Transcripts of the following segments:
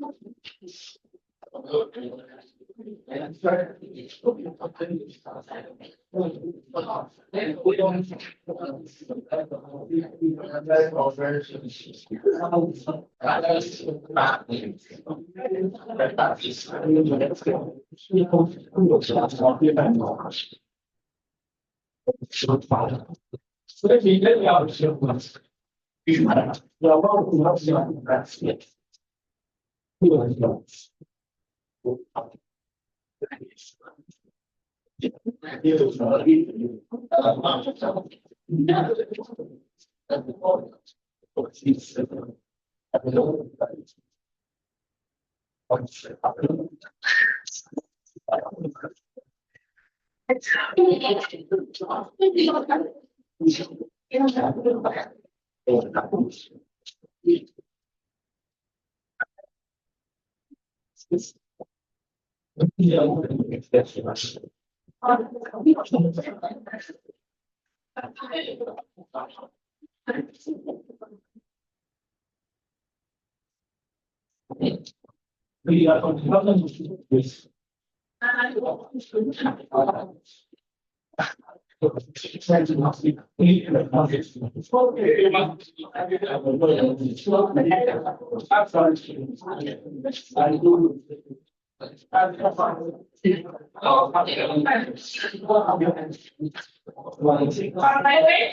Thank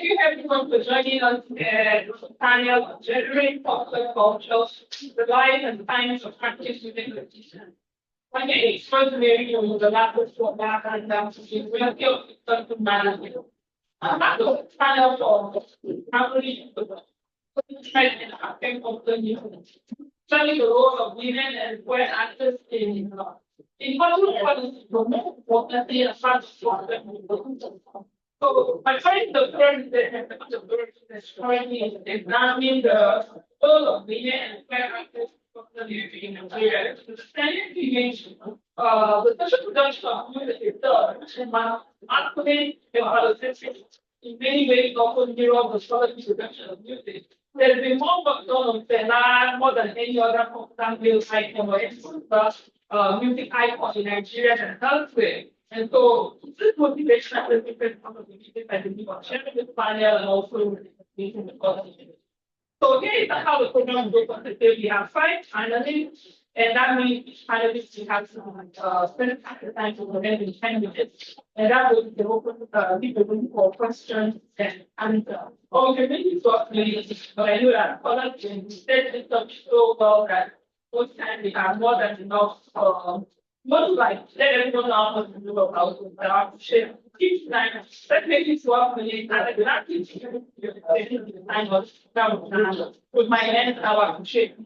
you everyone for joining us panel Generating Popular Culture, the Life and Science of Practice within Education. When you expose the lab for that and we'll give some management. The panel for family study the role of women and where access in important policy promote democracy and so my point of is currently examining the role of women and where access in Nigeria. The social production of music is masculine in many ways often mirror the social production of music. There's been more work done on Fela more than any other important male icon or music icon in Nigeria and elsewhere. And so this motivation has different from the music I believe on sharing this panel and also meeting the community. So here is how the program goes on the day. We have 5 analysts, and that means each analyst will have to spend the time to present in 10 minutes. And that will be open for questions and answers. Or we can make it short, but I know that other things set this up so well that most times we have more than enough. Not like let everyone know how to do about it, but I appreciate each time. Let's make it 12 minutes, and I cannot teach you the time with my hands. I appreciate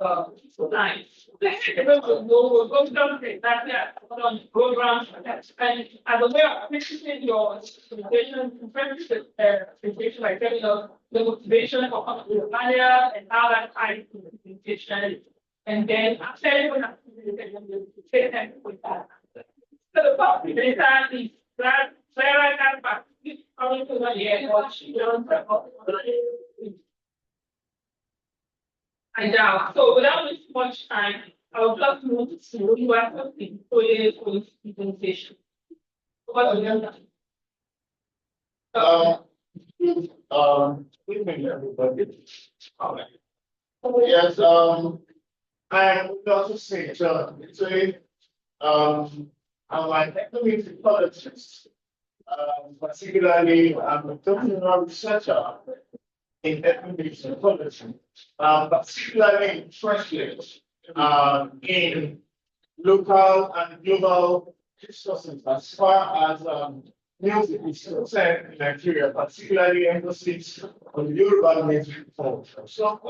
time. We'll go down to exactly on programs and as a way of appreciating your presentation, presentation by telling us the motivation for coming to the panel and how that ties to the presentation. And then after everyone has say thank you for that. So the first presenter is Clara Canva. Coming to the end, what she learned so without wasting much time, I would love to move to you after the presentation. What do you learn? Good evening, everybody. Yes, I would also say, I'm an economic ecologist, particularly I'm a doctoral researcher in economic ecology, particularly interested in local and global discussions as far as music is concerned in Nigeria, particularly emphasis on Yoruba music culture. So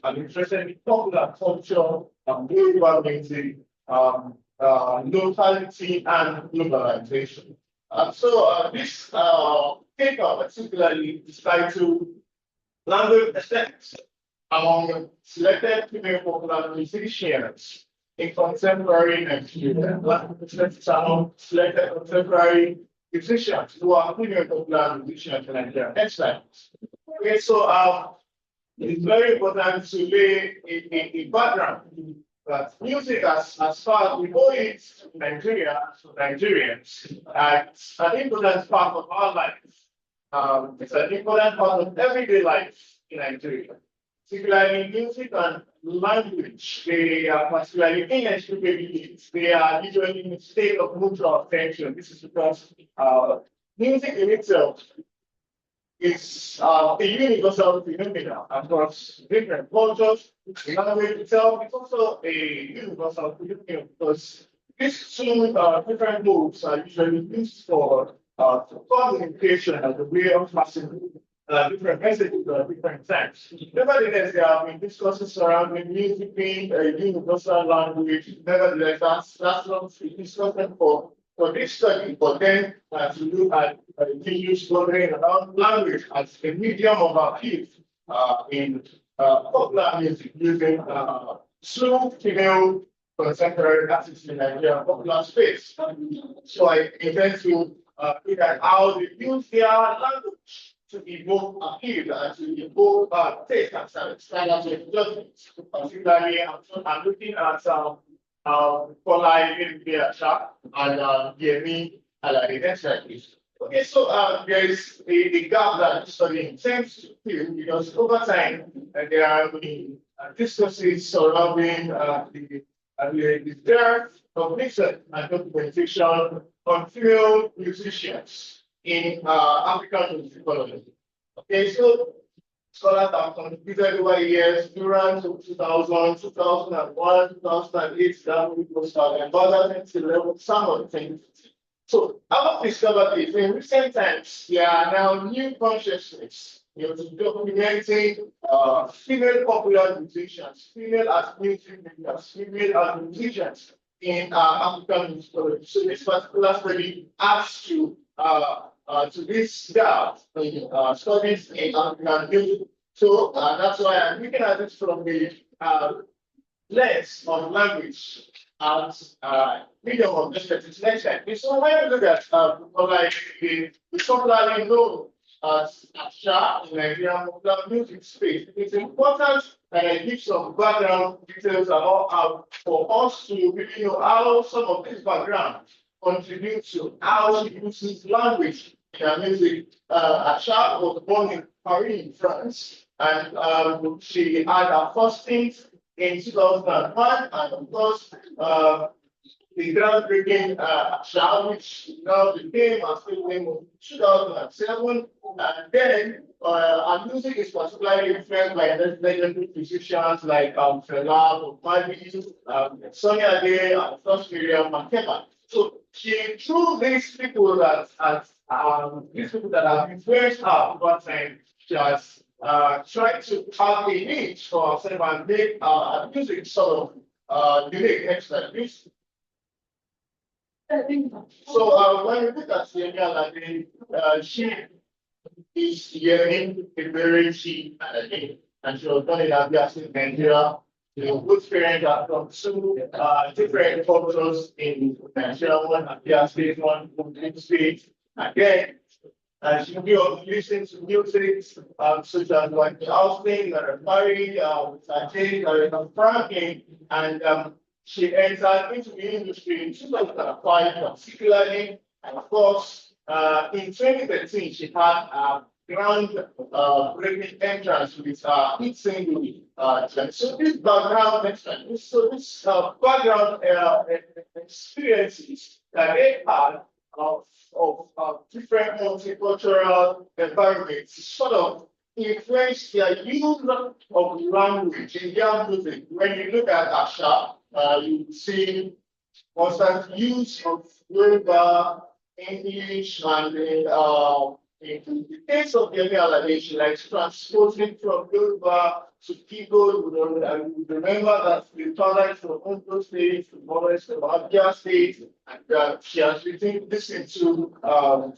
I'm interested in popular culture, Yoruba music, locality, and globalization. This paper particularly is titled Language Effects among selected female popular musicians in contemporary Nigeria. Language Effects among selected contemporary musicians who are female popular musicians in Nigeria. Next slide. Okay, so it's very important to lay a background that music, as far as we know it in Nigeria, to Nigerians, it's an important part of our life. It's an important part of everyday life in Nigeria. Particularly music and language, they are particularly inextricably. They are usually in a state of mutual tension. This is because music in itself is a universal phenomenon across different cultures. The language itself is also a universal phenomenon because these two different modes are usually used for communication as a way of passing different messages at different times. Nevertheless, there have been discussions surrounding music being a universal language. Nevertheless, that's not a discussion for this study, but then to look at the use wondering around language as a medium of appeal in popular music using slow female contemporary artists in Nigeria popular space. So I intend to look at how they use their language to evoke appeal and to evoke taste and standards of judgment. Particularly, I'm looking at Kola Ibiacha and Yemi Alade. Okay, so there is a gap that the study intends to fill because over time there have been discussions surrounding the dearth of research and documentation on female musicians in African music economy. Okay, so scholars have contributed over years, Durant 2000, 2001, 2008, that was 2011, some of the things. So I've discovered this in recent times, there are now new consciousness, documenting female popular musicians, female as music makers, female as musicians in African music. So this particular study adds to this gap in studies in African music. So that's why I'm looking at it from the lens of language as medium of expertise next time. So when you look at like the popularly known as Asha in Nigerian popular music space, it's important that I give some background details about how for us to really know how some of this background contribute to how she uses language in her music. Asha was born in Paris, France, and she had her first stint in 2001, and of course, the groundbreaking Asha, which now became a state name of 2007, and then our music is particularly influenced by legendary musicians like Fela, Sonny Ade, and First Miriam Makeba. So she, through these people that have influenced her over time, she has tried to have a niche for herself and make music sort of unique, excellent. So when you look at Sierra Leone, she is hearing a very cheap and she was born in Abia State, Nigeria. Both parents are from two different cultures in Nigeria, one Abia State, one Kogi State. Again, she will listen to music such as like Austin, Larry, Sajay, Franklin, and she entered into the industry in 2005, particularly, and of course, in 2013, she had a ground-breaking entrance with hit single. So this background, this background experiences that they had of different multicultural environments sort of influence their use of language in their music. When you look at Asha, you see constant use of Yoruba, English, and in the case of Yemi Alade, she likes transposing from Yoruba to people. You remember that the product from Ondo State, from Forest, from Abia State, and she has written this into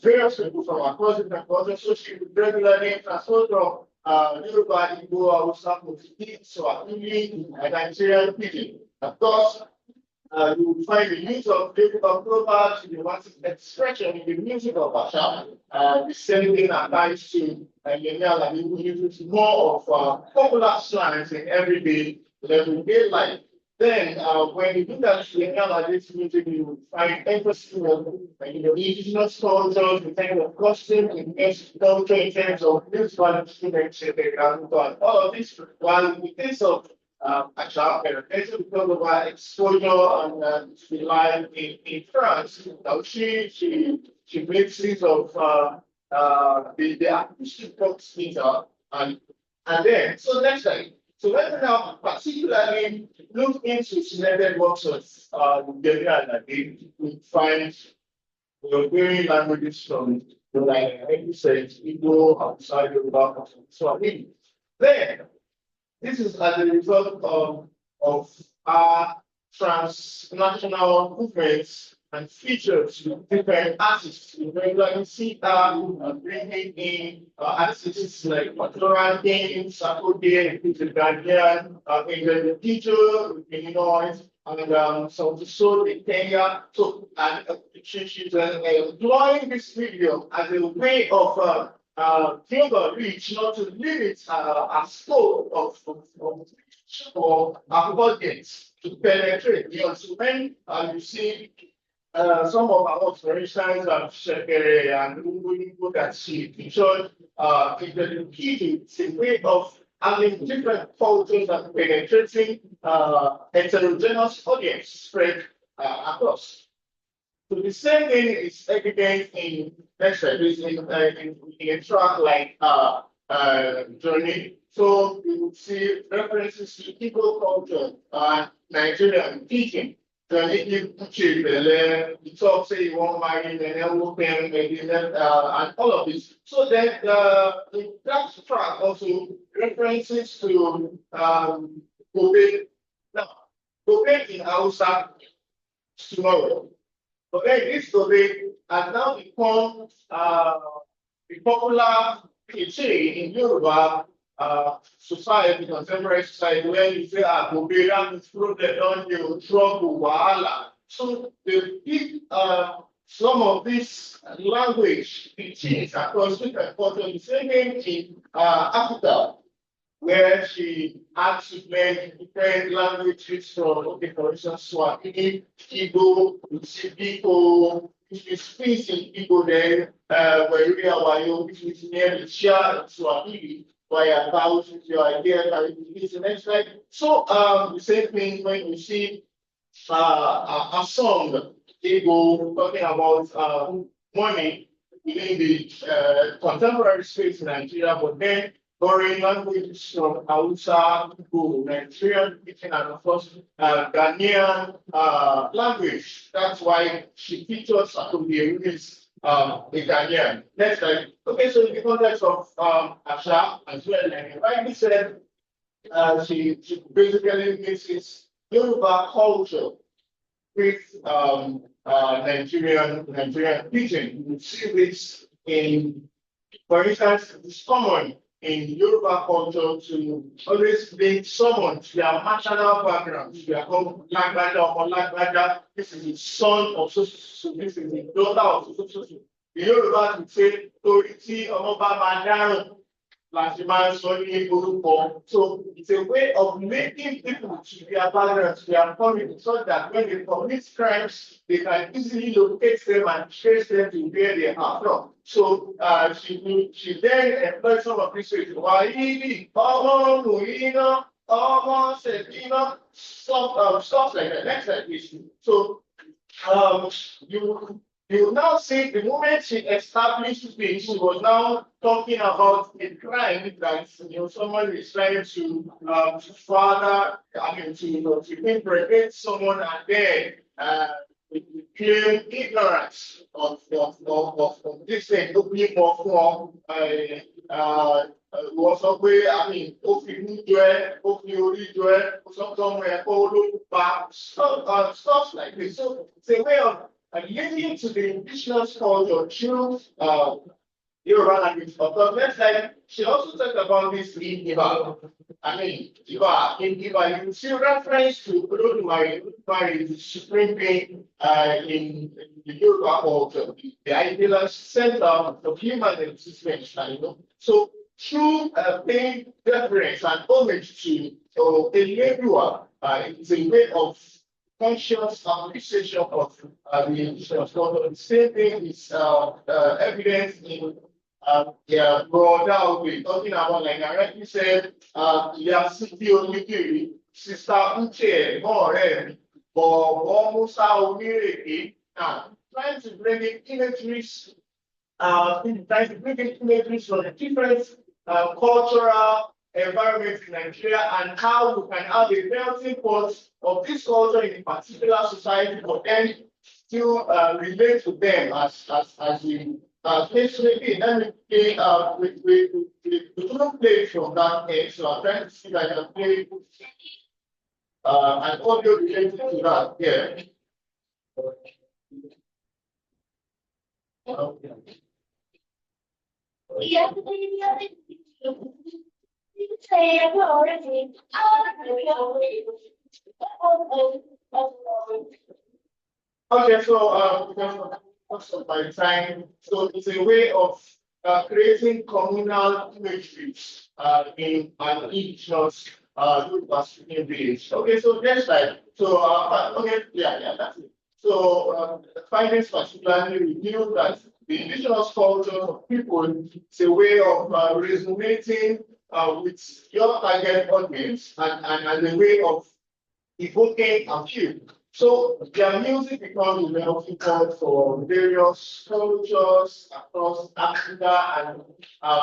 various people from across different cultures. So she would regularly transport from Yoruba, Igbo, Hausa, Portuguese, Swahili, and Nigerian pidgin. Of course, you will find the use of Yoruba proverbs, idiomatic expression in the music of Asha. The same thing applies to Yemi Alade, who uses more of popular slangs in everyday life. Then, when you look at the analysis music, you will find emphasis on indigenous cultures, the kind of costume, indigenous culture in terms of musical instruments, and all of this. While in case of actual education, because of our exposure and to the life in France, she mixes of the acoustic box meter and then so next time. So when we now particularly look into selected works of Debian again, we find varying languages from like you said, Igbo, outside Yoruba, Swahili. Then this is as a result of our transnational movements and features with different artists. You regularly see bringing in artists like Patoran King, Sakode, Peter Ghanaian, the teacher, Illinois, and some of the soul in Kenya. So, and she's employing this medium as a way of global reach, not to limit our scope of our audience to penetrate. You know, so when you see some of our works, for instance, Shekere and Ungu that she featured in the key, it's a way of having different cultures and penetrating heterogeneous audience spread across. So the same thing is evident in next slide, in a track like Journey. So you will see references to Igbo culture and Nigerian teaching. The talk say you won't marry, then and all of this. So then that track also references to Kobe. Now, Kobe in Hausa tomorrow. But then this Kobe has now become a popular cliche in Yoruba society, contemporary society, where you say, Kobe, that problem on you, trouble, wahala. So they pick some of this language teachings across different cultures, the same thing in Africa, where she had to learn different languages from, okay, for instance, Swahili, Igbo, Usibiko, which is speaks in Igbo then, Wayo, which is near the Shia and Swahili, where about your idea, it's the next slide. So the same thing when you see a song, Igbo, talking about money in the contemporary space in Nigeria, but then borrowing languages from Hausa, Igbo, Nigerian, and of course Ghanaian language. That's why she features Saturday is a Ghanaian. Next slide. Okay, so in the context of Asha as well, and rightly said, she basically mixes Yoruba culture with Nigerian teaching. You see this in, for instance, it's common in Yoruba culture to always link someone to their maternal background, to their home language or language. This is the son of so this is the daughter of so. The Yoruba would say, Toriti Omoba Mandarin. So it's a way of making people to their background, to their community, so that when they commit crimes, they can easily locate them and trace them to where they are from. So she then employed some of these ways. Stuff like that. Next slide, please. So you now see the moment she established this, she was now talking about a crime that someone is trying to further, to impregnate someone and then claim ignorance of this thing, opening of was a way, opening stuff like this. So it's a way of linking to the indigenous culture through Yoruba language. But next slide, she also talked about this in Iba. In Iba, you see reference to Olodumare, the supreme being in the Yoruba culture, the ideal center of human existence. So through paying deference and homage to Elebua, it's a way of conscious appreciation of the indigenous culture. The same thing is evidence in brother we're talking about, like I rightly said, Yasiti Onikiri, Sister Uche, more but almost now trying to bring in imageries, trying to bring in imageries from the different cultural environments in Nigeria and how we can have a melting pot of this culture in a particular society, but then still relate to them as we basically let me play we couldn't play from that edge, so I'm trying to see if I can play an audio related to that. Yeah. Okay, so because of my time, so it's a way of creating communal imagery in an indigenous speaking village. Okay, so next slide. So okay, yeah, that's it. So the findings particularly reveal that the indigenous cultures of people is a way of resonating with your target audience and a way of evoking appeal. So their music becomes a melting pot for various cultures across Africa and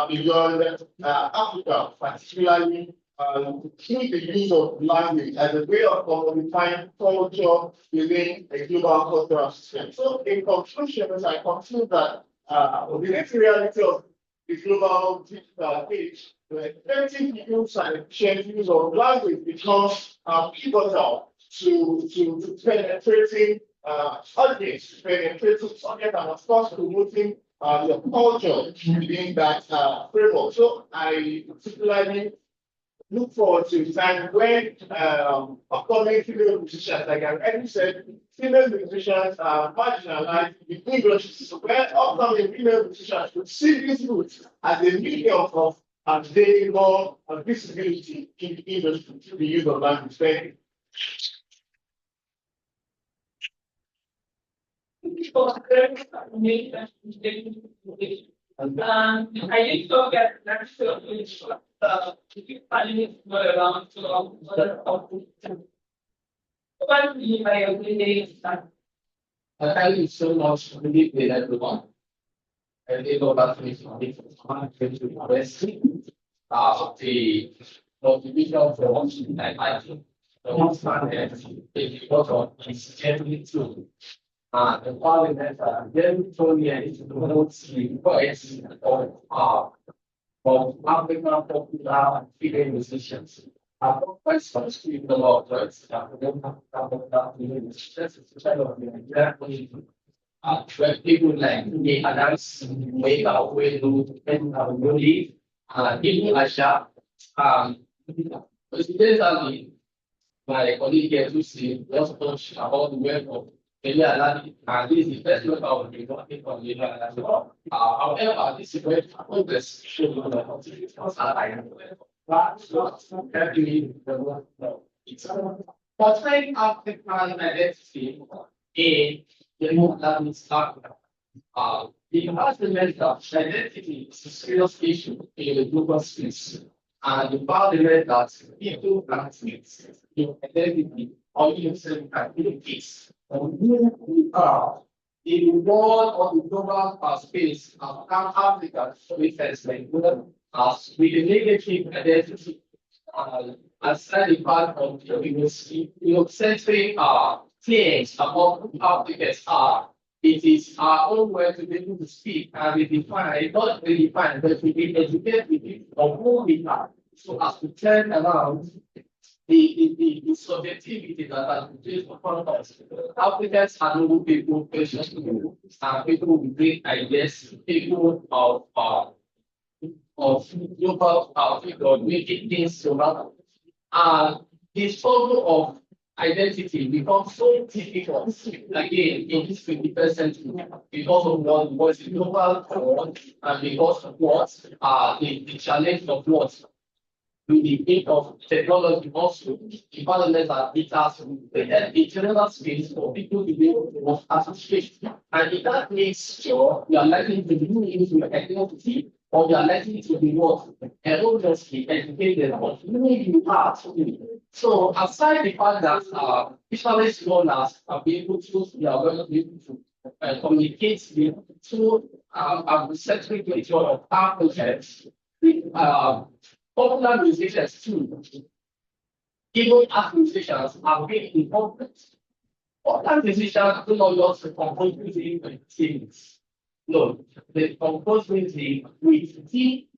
beyond Africa, particularly through the use of language as a way of commodifying culture within a global cultural system. So in conclusion, as I conclude that the next reality of the global digital age, the effective use and efficient use of language becomes pivotal to penetrating audience, penetrating target, and of course promoting the culture within that framework. So I particularly look forward to a time when upcoming female musicians, like I already said, female musicians are marginalized in English, where upcoming female musicians would see this route as a medium of gaining more visibility in the industry through the use of language. Thank you. I used to get next to around thank you so much for being everyone. And they go back to me for the motivation for watching I think the one standard is what is generally true. The parliament very truly is to promote the voice of African popular and female musicians. First, speak about rights where people like me announce way out way to leave people Asia. Incidentally, my colleague here to see just touch about the web of and this is the first web of the working from the however, this is where progress should be portraying African identity in the modern Africa. The environment of identity is a serious issue in the global space, and the environment that people transmit in identity or using activities on who we are in the world of the global space of Africa, refers as with the negative identity aside the part of the Eurocentric claims about who Africans are. It is our own way to be able to speak and redefine, not redefine, but to be educated of who we are. So as to turn around the subjectivity that has been placed upon us. Africans are noble people, precious people, and people with great ideas, people of global figure, making things so happen. And the struggle of identity becomes so difficult again in this 21st century because of what was the global world and because of what the challenge of what with the aid of technology also, environment that it has created a general space for people to be able to work as a space. And if that makes sure you are likely to be into your identity, or you are likely to be what erroneously educated, or maybe you are. So aside the fact that visualist learners are be able to, they are going to be able to communicate with two centric nature of our projects, popular musicians too, even as musicians are being important. Popular musicians do not just compose music with things. No, they compose music with deep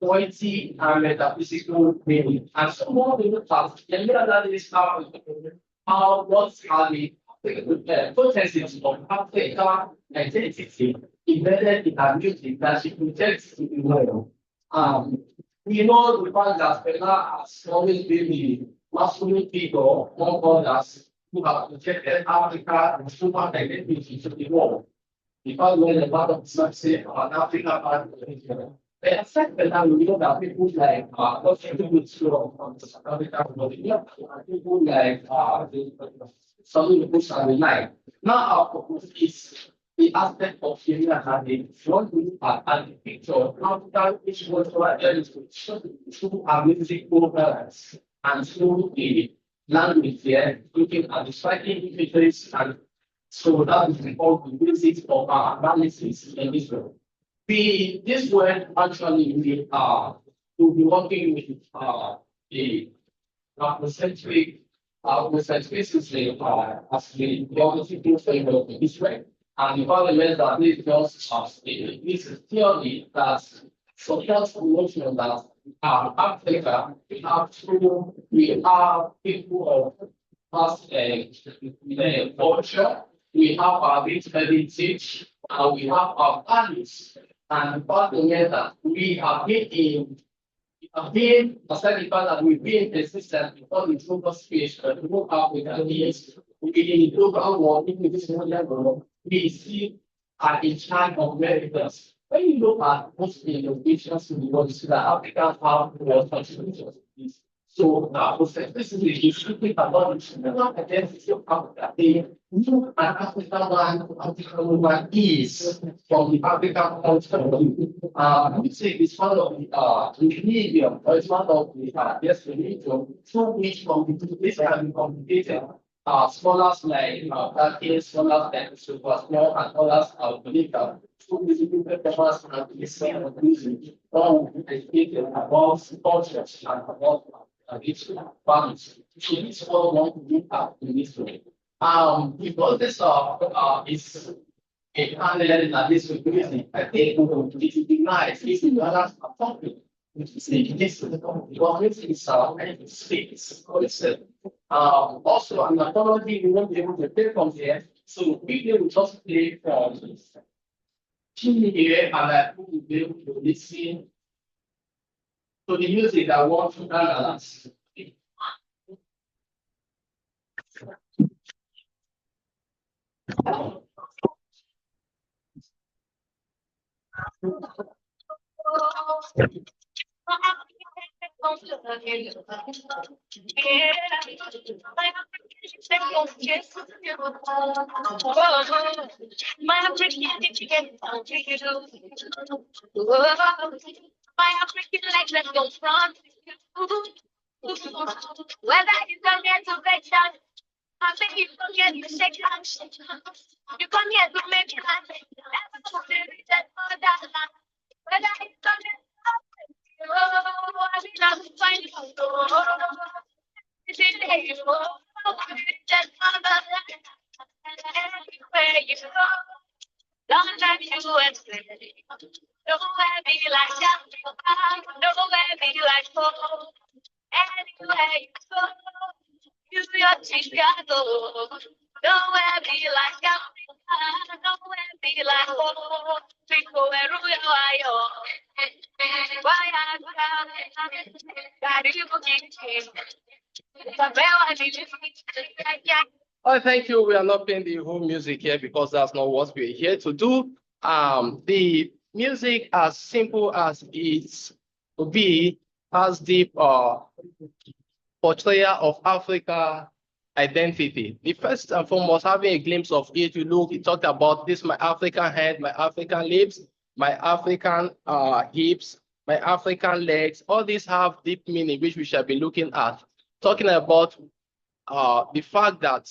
poetry and metaphysical meaning. And so more people have generally this how what's having the potency of African identity embedded in our music that she projects to the world. We know the fact that Fela has always been the masculine figure among others who have projected Africa and human identity to the world. Because when the part of success on Africa part of the they accept that we know that people like what you do with slow from South Africa, people like some of the books are like. Now our focus is the aspect of hearing and having. What we look at the picture, Africa is what we are through our musical balance and through the language there, looking at the striking images, and so that is called the basis of our analysis in this world. This word actually will be working with the Afrocentric recentricity as the geographical framework in this way. And the parliament that this just this is theory that supports the notion that Africa we have people of past culture, we have our rich heritage, and we have our values. And part of that we have been aside the fact that we've been persistent before the global space to move up with ideas within the global world, in this modern world, we see are in charge of Americans. When you look at most innovations in the world, you see that Africans have more contributions to this. So this is the issue about the general identity of Africa. They knew an African woman is from the African culture. I would say it's one of the medium, or it's one of the medium through which this can be complicated. Scholars like that scholars like Super Small and others have believed that through this papers and the same of music, all educated about cultures and about its values. So this all want to be up in this way. Because this is a candidate that this will be, I think it would be nice if the others are talking. This is the government itself and it speaks. Also, an authority we won't be able to play from here, so people will just play from here and I will be able to listen to the music I want to analyze. Whether you can get to veteran, I think you can get the section. You come here to make it like whether you can get long time you explain. Nowhere be like that. Nowhere be like home. Anywhere you go, you your Chicago. Nowhere be like Africa. Nowhere be like home. Pico where you are. Why oh, thank you. We are not playing the whole music here because that's not what we're here to do. The music, as simple as it will be, has deep portrayal of Africa identity. The first and foremost, having a glimpse of it, you look, it talked about this, my African head, my African lips, my African hips, my African legs. All these have deep meaning, which we shall be looking at. Talking about the fact that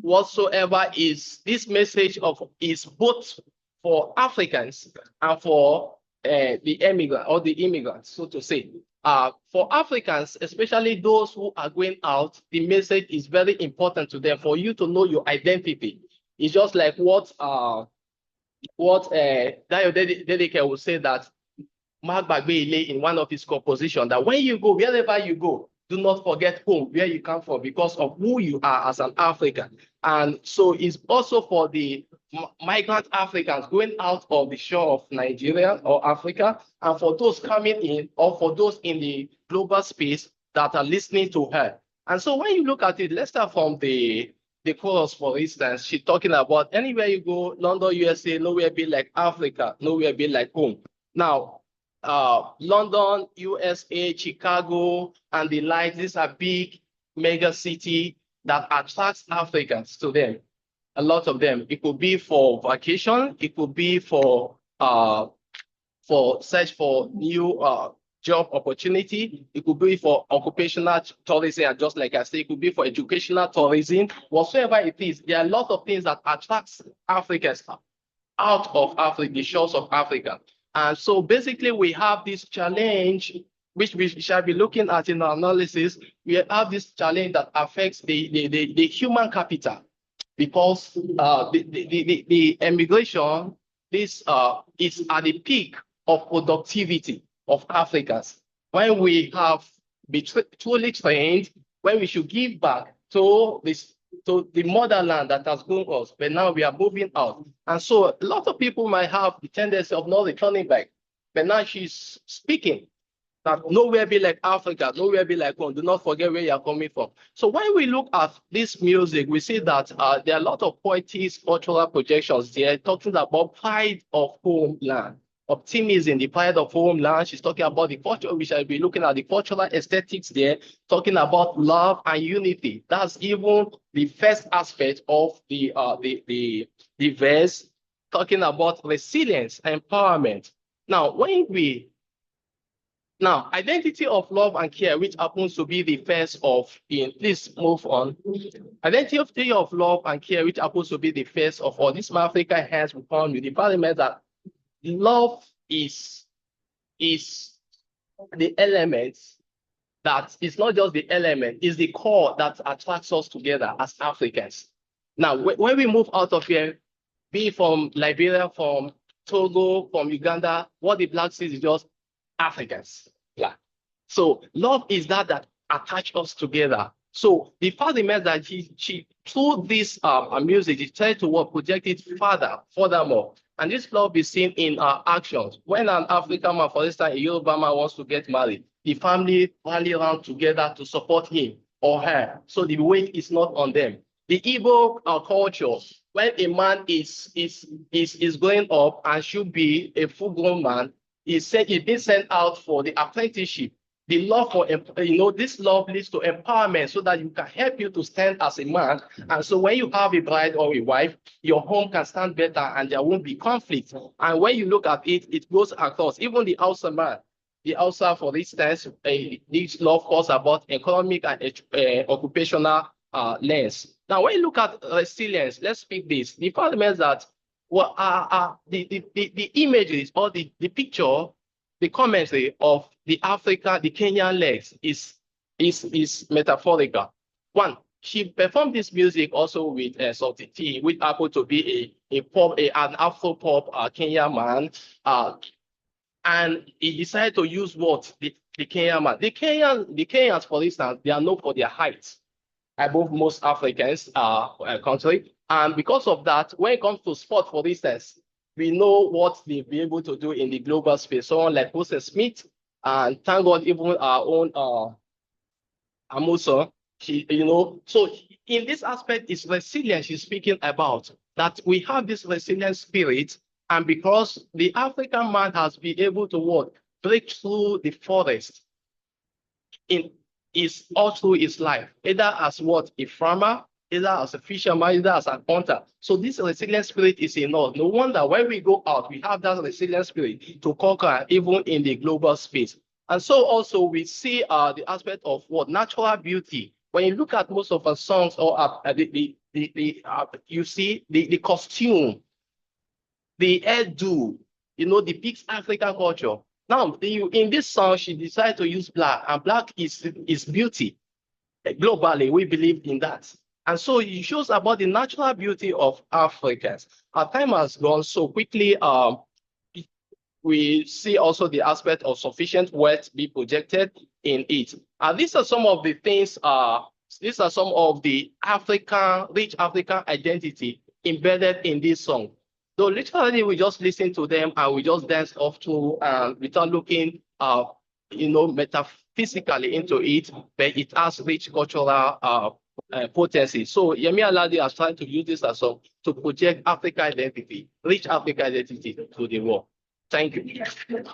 whatsoever is this message of is both for Africans and for the immigrant or the immigrants, so to say. For Africans, especially those who are going out, the message is very important to them for you to know your identity. It's just like what Dayo Dedeke will say that Mark Bagbe in one of his compositions, that when you go, wherever you go, do not forget home, where you come from, because of who you are as an African. And so it's also for the migrant Africans going out of the shore of Nigeria or Africa, and for those coming in, or for those in the global space that are listening to her. And so when you look at it, let's start from the chorus, for instance. She's talking about anywhere you go, London, USA, nowhere be like Africa, nowhere be like home. Now, London, USA, Chicago, and the like, these are big mega city that attracts Africans to them. A lot of them. It could be for vacation, it could be for search for new job opportunity, it could be for occupational tourism, and just like I say, it could be for educational tourism, whatsoever it is. There are a lot of things that attracts Africans out of Africa, the shores of Africa. And so basically we have this challenge, which we shall be looking at in our analysis. We have this challenge that affects the human capital, because the immigration, this is at the peak of productivity of Africans. When we have been truly trained, when we should give back to the motherland that has grown us, but now we are moving out. And so a lot of people might have the tendency of not returning back. But now she's speaking that nowhere be like Africa, nowhere be like home. Do not forget where you are coming from. So when we look at this music, we see that there are a lot of poetics, cultural projections there, talking about pride of homeland, optimism, the pride of homeland. She's talking about the culture. We shall be looking at the cultural aesthetics there, talking about love and unity. That's even the first aspect of the verse, talking about resilience, empowerment. Now, identity of love and care, which happens to be the first of please move on. Identity of love and care, which happens to be the first of all. This Africa has found with the parliament that love is the element that is not just the element, is the core that attracts us together as Africans. Now, when we move out of here, be it from Liberia, from Togo, from Uganda, what the Black sees is just Africans. Yeah. So love is that attach us together. So the fact remains that she through this music, she tried to project it furthermore. And this love is seen in our actions. When an African man, for instance, a Yoruba man wants to get married, the family rally around together to support him or her. So the weight is not on them. The Igbo culture, when a man is going up and should be a full-grown man, he's being sent out for the apprenticeship. The love for, this love leads to empowerment so that you can help you to stand as a man. And so when you have a bride or a wife, your home can stand better and there won't be conflict. And when you look at it, it goes across. Even the Hausa man, the Hausa, for instance, this love calls about economic and occupational lens. Now, when you look at resilience, let's speak this. The fact remains that the images or the picture, the commentary of the Kenyan legs is metaphorical. One, she performed this music also with Salty T, which happened to be an Afro pop Kenyan man, and he decided to use what the Kenyan man. The Kenyans, for instance, they are known for their height above most Africans country. And because of that, when it comes to sport, for instance, we know what they'll be able to do in the global space. Someone like Wilson Smith, and thank God, even our own Amusa, so in this aspect, it's resilience she's speaking about, that we have this resilient spirit, and because the African man has been able to work, break through the forest in is all through his life, either as what a farmer, either as a fisherman, either as a hunter. So this resilient spirit is in us. No wonder when we go out, we have that resilient spirit to conquer even in the global space. And so also we see the aspect of what natural beauty. When you look at most of our songs or you see the costume, the hairdo, the big African culture. Now, in this song, she decided to use black, and black is beauty. Globally, we believe in that. And so it shows about the natural beauty of Africans. Our time has gone so quickly. We see also the aspect of sufficient wealth be projected in it. And these are some of the things, these are some of the rich African identity embedded in this song. So literally, we just listen to them and we just dance off to without looking, metaphysically into it, but it has rich cultural potency. So Yemi Alade has tried to use this as to project African identity, rich African identity to the world. Thank you. Thank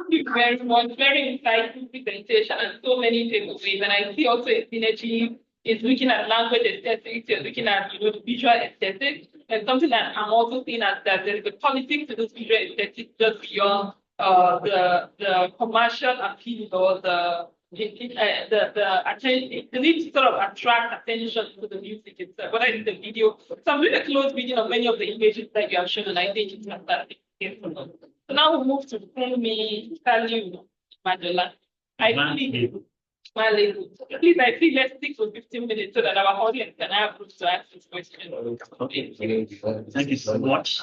you very much. Very insightful presentation and so many takeaways. And I see also a synergy is looking at language aesthetics, you're looking at the visual aesthetics, and something that I'm also seeing as that there is a politics to this visual aesthetics just beyond the commercial appeal or the attention, the need to sort of attract attention to the music itself, whether it's the video. So I'm doing a close reading of many of the images that you have shown, and I think it's fantastic. So now we'll move to me, Saliu, Majola. Please, I feel let's stick for 15 minutes so that our audience can have room to ask this question. Okay. Thank you so much.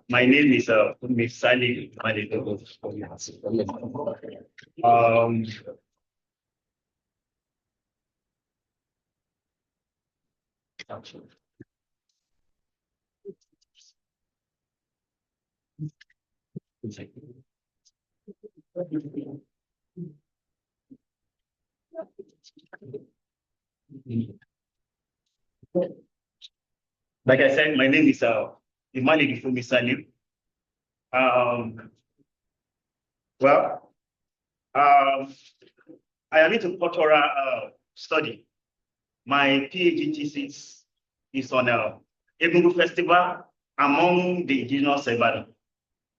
My name is Miss Sally. Like I said, my name is Imani Gifumi Salim. I am into cultural study. My PhD thesis is on Egungun Festival among the indigenous Ibadan.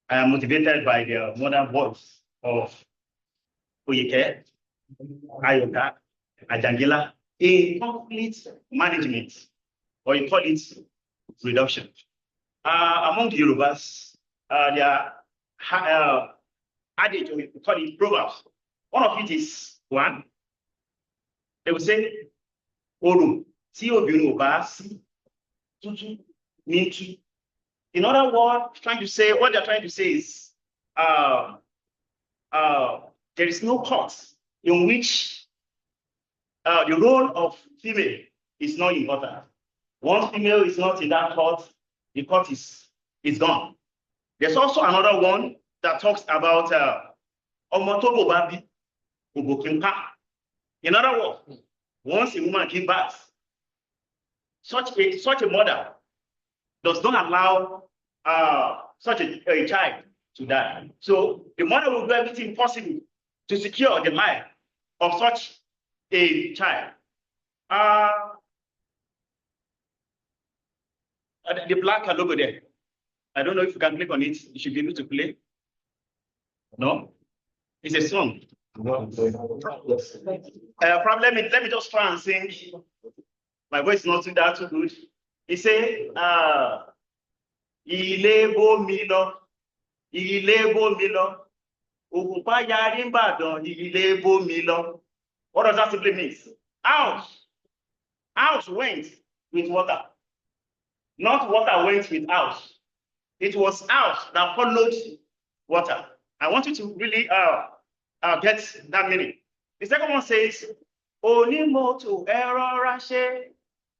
I am motivated by the modern voice of Oyeke, Ayoka, Ajangila in conflict management, or you call it reduction. Among the Yorubas, there are adage, or we call it proverbs. One of it is one. They will say, Oru, tí obìnrin ò bá sí, tútù ní tú. In other words, what they're trying to say is, there is no court in which the role of female is not important. Once female is not in that court, the court is gone. There's also another one that talks about ọmọ tó bò bá bí, òbò kì í pa. In other words, once a woman gives birth, such a mother does not allow such a child to die. So the mother will do everything possible to secure the life of such a child. The black logo there. I don't know if you can click on it. You should be able to play. No? It's a song. Let me just try and sing. My voice is not too good. He say, Ilé bómi lọ, òkùnpá yarí Ìbàdàn, ilé bómi lọ. What does that simply mean? House went with water. Not water went with house. It was house that followed water. I want you to really get that meaning. The second one says, Onímọ́tò ẹ rọra ṣe,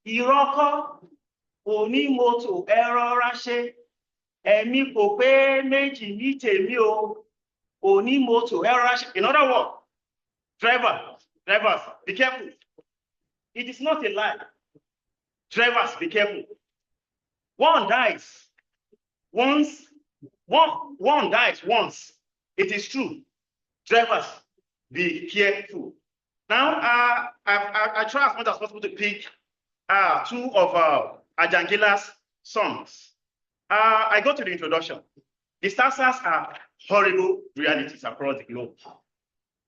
ìrọ́kọ́, onímọ́tò ẹ rọra ṣe, ẹ̀mí kò pé méjì ní tèmi o, onímọ́tò ẹ rọra ṣe. In other words, drivers, be careful. It is not a lie. Drivers, be careful. One dies once one dies once, it is true. Drivers, be careful. Now, I try as much as possible to pick two of Ajangila's songs. I go to the introduction. Disasters are horrible realities across the globe.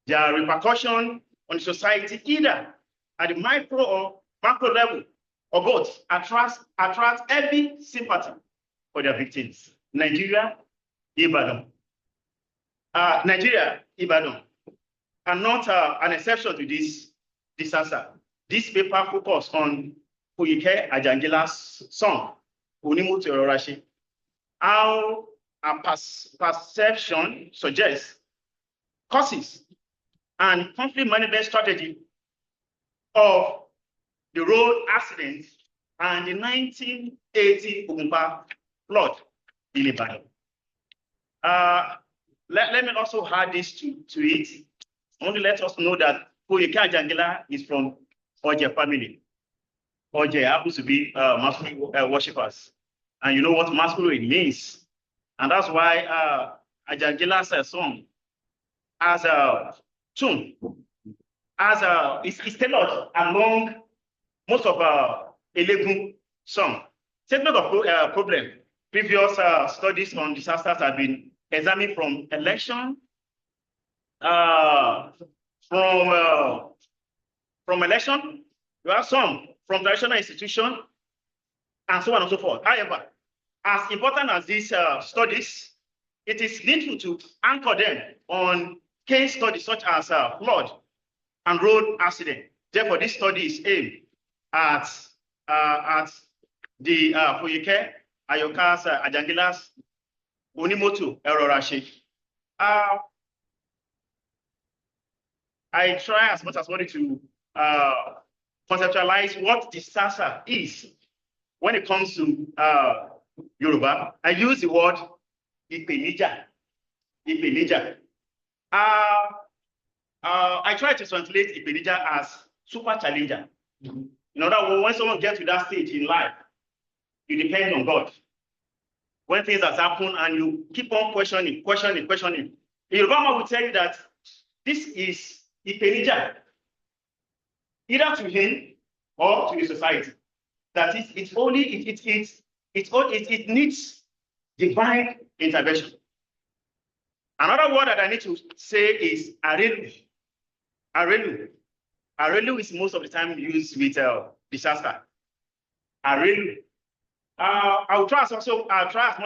There are repercussions on society, either at the micro or macro level, or both, attract heavy sympathy for their victims. Nigeria, Ibadan. Nigeria, Ibadan are not an exception to this disaster. This paper focused on Foyeke Ajangila's song, Onimutu Erorashi. How a perception suggests causes and conflict management strategy of the road accident and the 1980 Ogunpa flood in Ibadan. Let me also add this to it. Only let us know that Foyeke Ajangila is from Oje family. Oje happens to be masquerade worshippers. And you know what masquerade means. And that's why Ajangila's song as a tune, it's tailored among most of Elegun song. Statement of problem. Previous studies on disasters have been examined from election, from election, you have some from traditional institution, and so on and so forth. However, as important as these studies, it is needful to anchor them on case studies such as flood and road accident. Therefore, this study is aimed at the Foyeke Ajangila's Onimotu Erorashi. I try as much as possible to conceptualize what disaster is when it comes to Yoruba. I use the word Ipenija. Ipenija. I try to translate Ipenija as super challenger. In other words, when someone gets to that stage in life, you depend on God. When things have happened and you keep on questioning. The Yoruba man will tell you that this is Ipenija, either to him or to the society. That it needs divine intervention. Another word that I need to say is arelu. Arelu. Arelu is most of the time used with disaster. Arelu. I'll try as much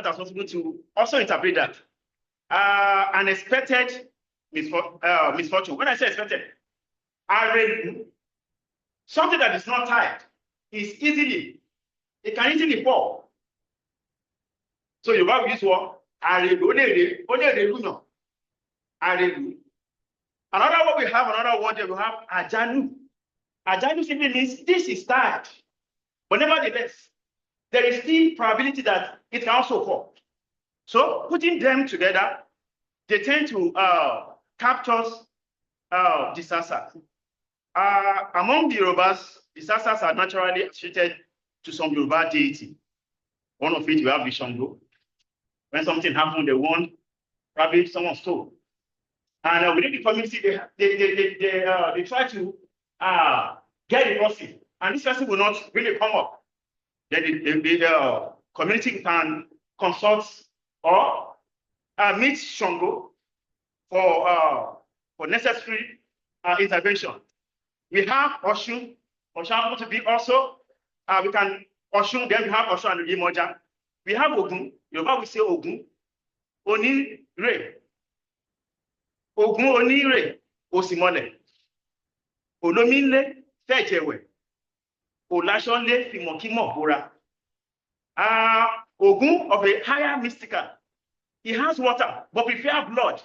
as possible to also interpret that. Unexpected misfortune. When I say expected, arelu, something that is not tied, it can easily fall. So you have this word, arelu, arelu. Another word we have ajanu. Ajanu simply means this is tied. But nevertheless, there is still probability that it can also fall. So putting them together, they tend to capture disasters. Among the Yorubas, disasters are naturally associated to some Yoruba deity. One of it, we have Vishango. When something happened, they want, probably someone stole. And within the community, they try to get the person. And this person will not really come up. Then the community can consult or meet Shango for necessary intervention. We have Oshun. Oshun to be also. We can Oshun. Then we have Oshun and Imoja. We have Ogun. Yoruba we say Ogun. Oni Re. Ogun Oni Re. Osimole. Olomile Fejewe. Olashonle Fimokimo Bora. Ogun of a higher mystical. He has water, but prefer blood.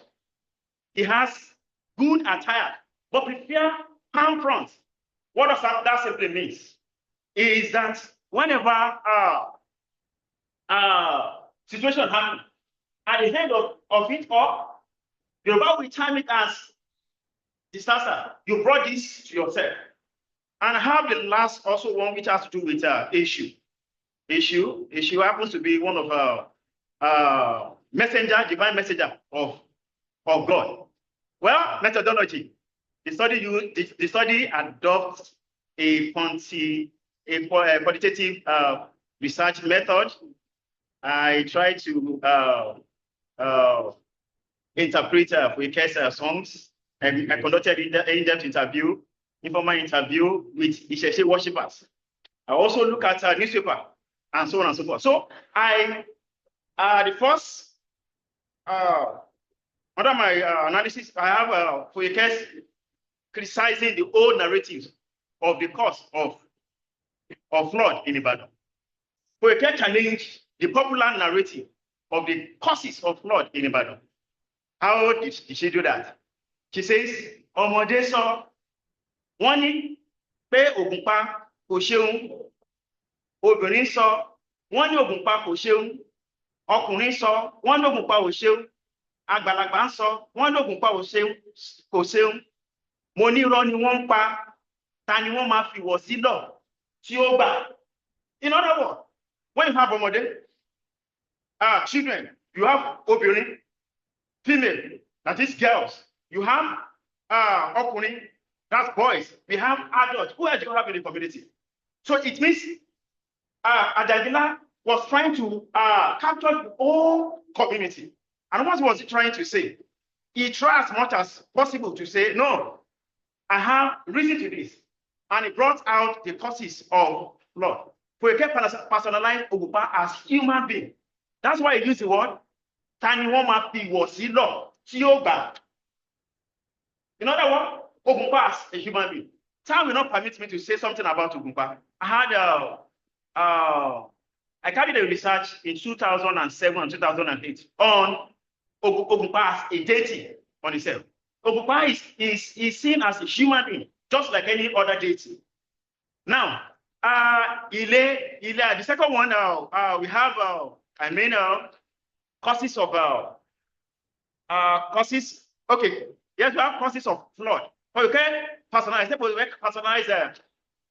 He has good attire, but prefer palm fronts. What does that simply mean? Is that whenever situation happens, at the end of it all, Yoruba will time it as disaster. You brought this to yourself. And I have the last also one which has to do with issue. Issue happens to be one of messenger, divine messenger of God. Well, methodology. The study adopts a quantitative research method. I try to interpret Foyek's songs, and I conducted in-depth interview, informal interview with Isheshe worshippers. I also look at newspaper and so on and so forth. So the first, under my analysis, I have Foyek's criticizing the old narratives of the cause of flood in Ibadan. Foyeke challenged the popular narrative of the causes of flood in Ibadan. How did she do that? She says, ọmọdé sọ, wọ́n ní pé Ògùnpa kò ṣeun. Obìnrin sọ, wọ́n ní Ògùnpa kò ṣeun. Ọkùnrin sọ, wọ́n ní Ògùnpa ò ṣeun. Àgbàlagbà ń sọ, wọ́n ní Ògùnpa kò ṣeun. Mo ní irọ́ ni wọ́n ń pa, ta ni wọ́n máa fi wọ̀ sílọ̀ tí ó gbà. In other words, when you have ọmọdé, children, you have obìnrin, female, that is girls. You have ọkùnrin, that's boys. We have adults. Who else do you have in the community? So it means Adagila was trying to capture the whole community. And what was he trying to say? He tried as much as possible to say, no, I have reason to this. And he brought out the causes of flood. Foyeke personalized Ògùnpa as human being. That's why he used the word, tani wọ́n máa fi wọ̀ sílọ̀ tí ó gbà. In other words, Ògùnpa as a human being. Time will not permit me to say something about Ògùnpa. I carried a research in 2007 and 2008 on Ògùnpa as a deity on itself. Ògùnpa is seen as a human being, just like any other deity. Now, the second one, we have, causes of causes. Okay, yes, we have causes of flood. But okay, personalize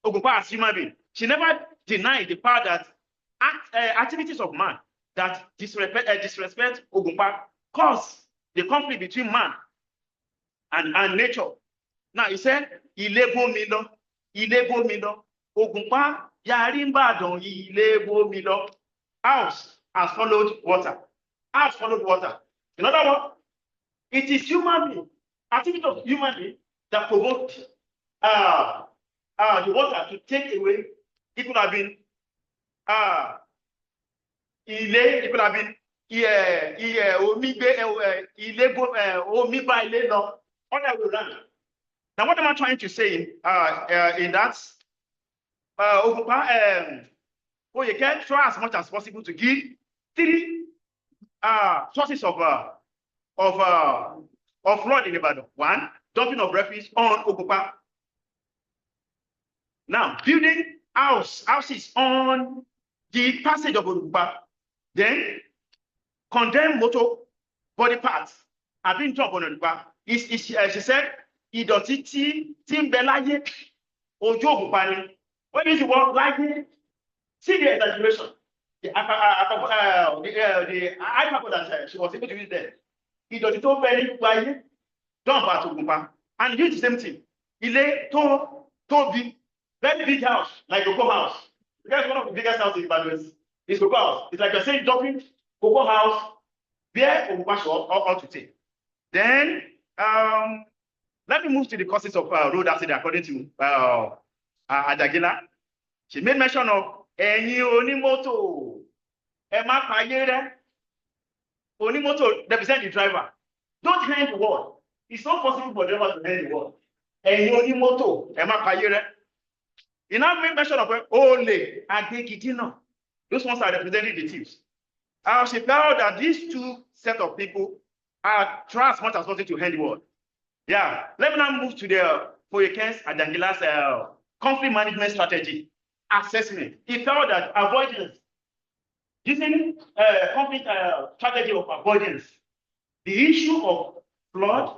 Ògùnpa as human being. She never denied the part that activities of man that disrespect Ògùnpa cause the conflict between man and nature. Now he said, ilé bómi lọ, Ògùnpa yarí Ìbàdàn, ilé bómi lọ. House has followed water. House followed water. In other words, it is human being, activity of human being that provoked the water to take away. It could have been it could have been Now, what am I trying to say in that? You can try as much as possible to give three sources of flood in Ibadan. One, dumping of refuse on Ògùnpa. Now, building houses on the passage of Ògùnpa. Then, condemned motor body parts have been dumped on Ògùnpa. She said, ìdọ̀tí tí ń bẹ láyé ojú Ògùnpa ni. When you walk láyé, see the exaggeration. The hyperbole that she was able to use there. Ìdọ̀tí tó bẹ ní gbogbo ayé, dump at Ògùnpa. And use the same thing. Ilé tó big, very big house, like Cocoa House. Because one of the biggest houses in Ibadan is Cocoa House. It's like you're saying dumping Cocoa House where Ògùnpa should ought to take. Then, let me move to the causes of road accident according to Adagila. She made mention of ẹ̀yin onímọ́tò, ẹ má payé rẹ́. Onímọ́tò represent the driver. Don't hand the word. It's not possible for drivers to hand the word. Ẹ̀yin onímọ́tò, ẹ má payé rẹ́. He now made mention of olè, agégidínà. Those ones are representing the thieves. She felt that these two set of people are trying as much as possible to hand the word. Yeah, let me now move to the Foyek's Adangila's conflict management strategy assessment. He felt that avoidance, using conflict strategy of avoidance, the issue of flood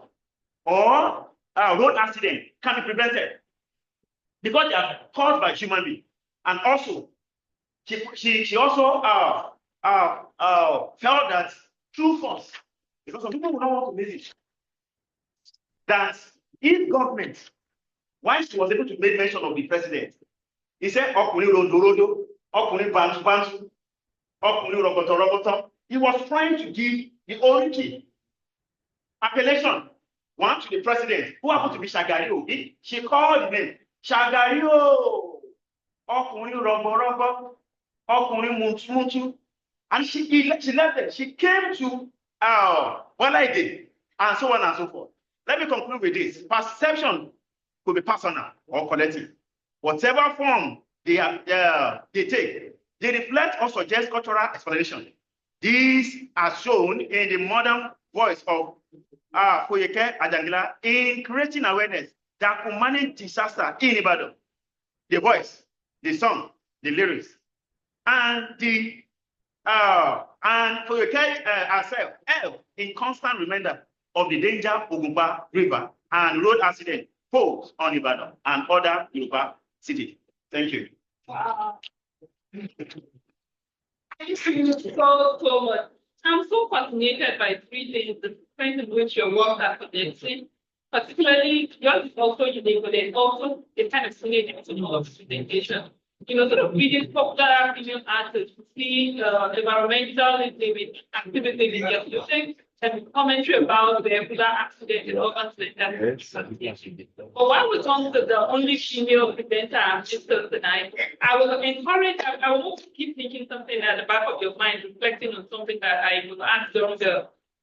or road accident can be prevented because they are caused by human beings. And also, she also felt that true force, because some people would not want to believe it, that if government, once she was able to make mention of the president, he said, Okuni Rodo, Okuni Bantu Bantu, Okuni Roboto Roboto. He was trying to give the origin appellation one to the president, who happened to be Shagari. She called the name Shagari, Okuni Robo Robo, Okuni Mutu Mutu. And she left it. She came to what I did, and so on and so forth. Let me conclude with this. Perception could be personal or collective. Whatever form they take, they reflect or suggest cultural explanation. These are shown in the modern voice of Foyeke Ajangila in creating awareness that could manage disaster in Ibadan. The voice, the song, the lyrics, and the Foyeke herself in constant reminder of the danger Ogunpa River and road accident pose on Ibadan and other Yoruba cities. Thank you. Wow. Thank you so much. I'm so fascinated by three things: the extent in which your work are connecting, particularly yours is also unique, but there's also the kind of synergy in all of presentation. Sort of reading popular female artists, seeing environmental activities in their music, and commentary about the regular accident in urban centers. But while we come to the only female presenter artist tonight, I was encouraged. I want to keep thinking something at the back of your mind, reflecting on something that I was asked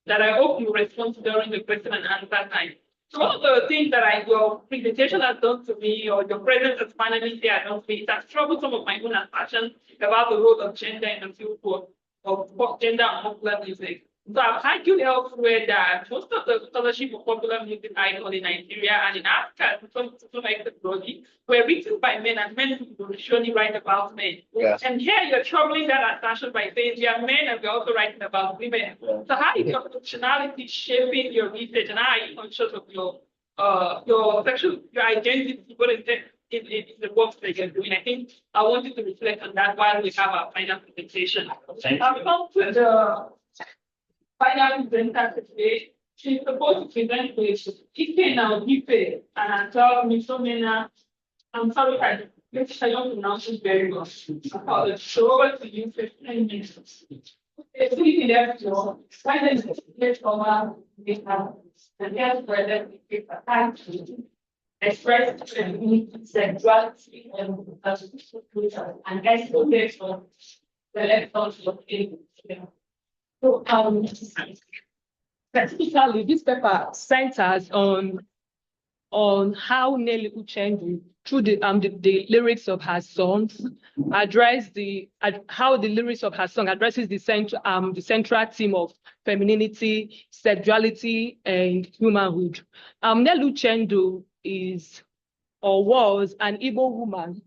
that I hope you respond to during the question and answer time. So one of the things that your presentation has done to me, or your presence as finally here has done to me, it has troubled some of my own passions about the role of gender in the field of gender and popular music. So I've argued elsewhere that most of the scholarship of popular music icons in Nigeria and in Africa, to some extent broadly, were written by men, and men who usually write about men. Yes. And here you're troubling that assertion by saying we are men and we're also writing about women. Yeah. So how is your functionality shaping your research, and how are you conscious of your identity, but in the work that you're doing? I think I want you to reflect on that while we have our final presentation. I've come to the final presenter today. She's supposed to present with Ike now Gife and Antal Misomena. I'm sorry, I don't pronounce it very well. So over to you for 10 minutes. It's really there to silence the former data and here's where then we take a time to express sexuality and exploitation the electrons of things. So, specifically, this paper centers on how Nelly Uchendu, through the lyrics of her songs, how the lyrics of her song addresses the central theme of femininity, sexuality, and humanhood. Nelly Uchendu is or was an Igbo woman,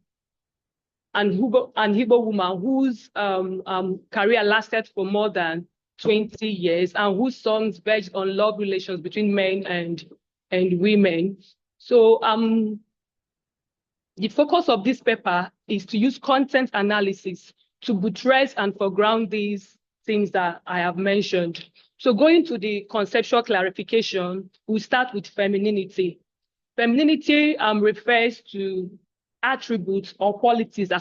whose career lasted for more than 20 years, and whose songs verged on love relations between men and women. So the focus of this paper is to use content analysis to buttress and foreground these things that I have mentioned. So going to the conceptual clarification, we'll start with femininity. Femininity refers to attributes or qualities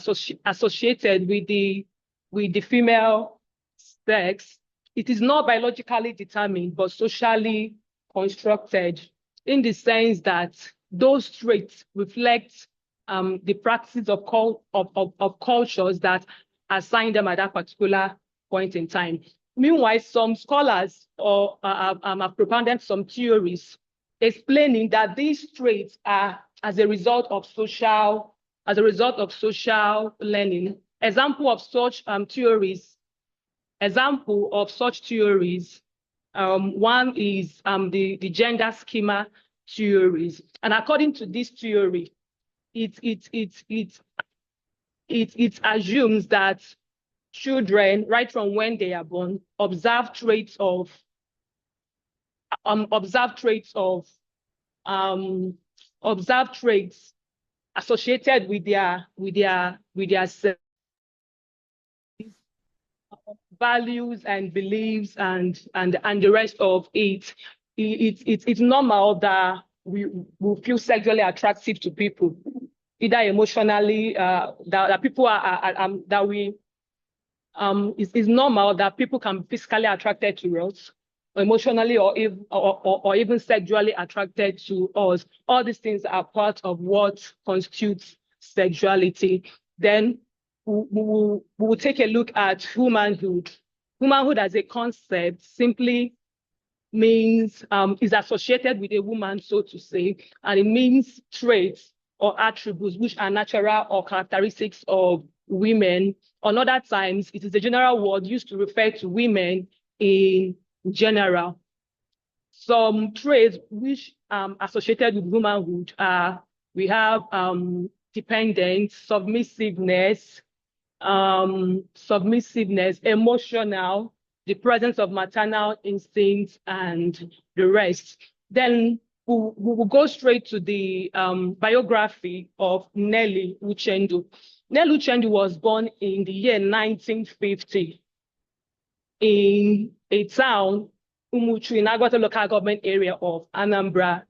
associated with the female sex. It is not biologically determined, but socially constructed, in the sense that those traits reflect the practices of cultures that assign them at that particular point in time. Meanwhile, some scholars have propounded some theories explaining that these traits are as a result of social learning. Example of such theories. One is the gender schema theories, and according to this theory, it assumes that children, right from when they are born, observe traits associated with their sex. values and beliefs and the rest of it. It's normal that we feel sexually attractive to people, either emotionally, that people that we it's normal that people can be physically attracted to us, emotionally, or even sexually attracted to us. All these things are part of what constitutes sexuality. Then we will take a look at womanhood. Womanhood as a concept simply means is associated with a woman, so to say, and it means traits or attributes which are natural or characteristics of women. On other times, it is a general word used to refer to women in general. Some traits which are associated with womanhood are, we have dependence, submissiveness, emotional, the presence of maternal instincts, and the rest. Then we'll go straight to the biography of Nelly Uchendu. Nelly Uchendu was born in the year 1950 in a town, Umuchu, in Agwata local government area of Anambra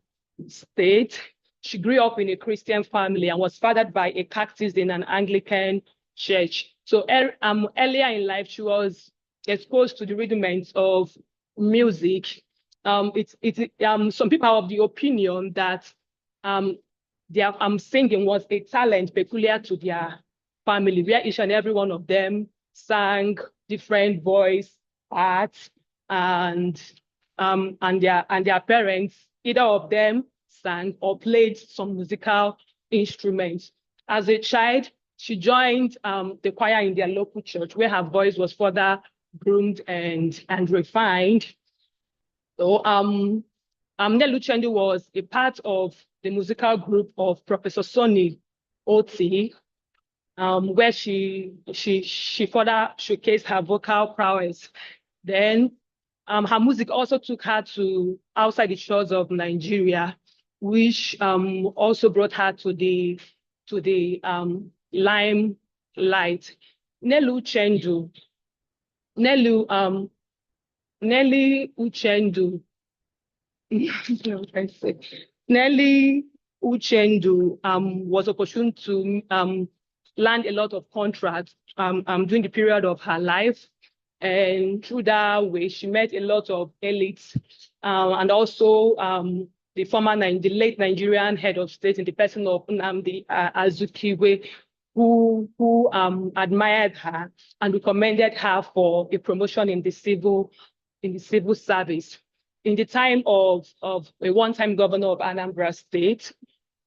State. She grew up in a Christian family and was fathered by a catechist in an Anglican church. So earlier in life, she was exposed to the rudiments of music. Some people are of the opinion that their singing was a talent peculiar to their family, where each and every one of them sang different voice parts, and their parents, either of them sang or played some musical instruments. As a child, she joined the choir in their local church, where her voice was further groomed and refined. So Nelly Uchendu was a part of the musical group of Professor Sonny Oti, where she further showcased her vocal prowess. Then her music also took her to outside the shores of Nigeria, which also brought her to the limelight. Nelly Uchendu. Nelly Uchendu. Nelly Uchendu was opportune to land a lot of contracts during the period of her life. And through that way, she met a lot of elites and also the late Nigerian head of state in the person of Nnamdi Azikiwe, who admired her and recommended her for a promotion in the civil service. In the time of a one-time governor of Anambra State,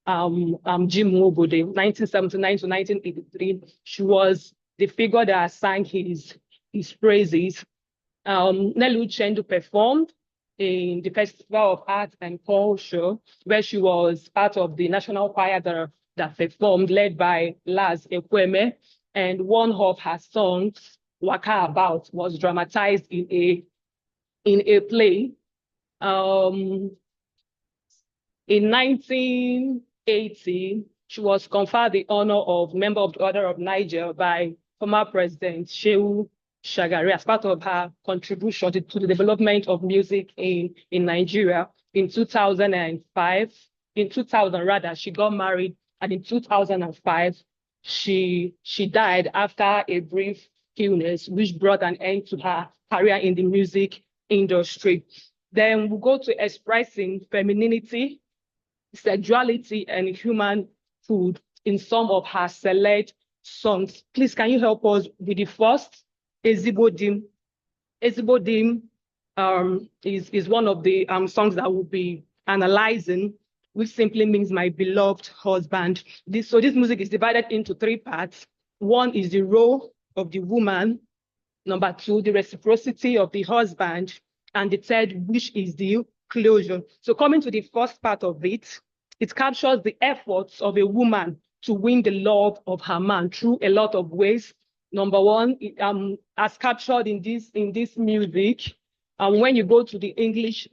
Jim Nwobode, 1979 to 1983, she was the figure that sang his praises. Nelly Uchendu performed in the Festival of Arts and Culture, where she was part of the national choir that performed, led by Laz Ekweme, and one of her songs, Waka About, was dramatized in a play. In 1980, she was conferred the honor of Member of the Order of Niger by former President Shehu Shagari as part of her contribution to the development of music in Nigeria. In 2005, in 2000 rather, she got married, and in 2005, she died after a brief illness, which brought an end to her career in the music industry. Then we'll go to expressing femininity, sexuality, and humanhood in some of her select songs. Please, can you help us with the first? Ezigbo Dim. Ezigbo Dim is one of the songs that we'll be analyzing, which simply means my beloved husband. This music is divided into three parts. One is the role of the woman. Number two, the reciprocity of the husband. And the third, which is the closure. So coming to the first part of it, it captures the efforts of a woman to win the love of her man through a lot of ways. Number one, as captured in this music, when you go to the English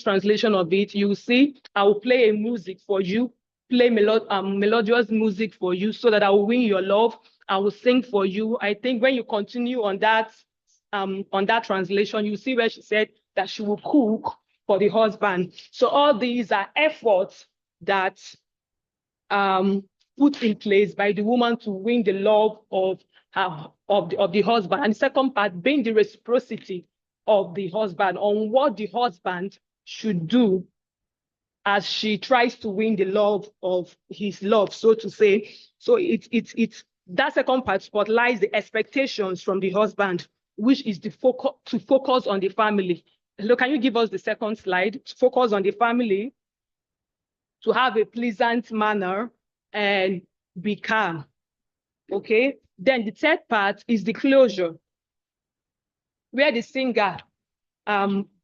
translation of it, you see, I will play a music for you, play melodious music for you so that I will win your love. I will sing for you. I think when you continue on that translation, you see where she said that she will cook for the husband. So all these are efforts that put in place by the woman to win the love of the husband. And the second part being the reciprocity of the husband on what the husband should do as she tries to win the love of his love, so to say. So it's that second part spotlights the expectations from the husband, which is to focus on the family. Hello, can you give us the second slide? To focus on the family, to have a pleasant manner, and be calm. Okay. Then the third part is the closure, where the singer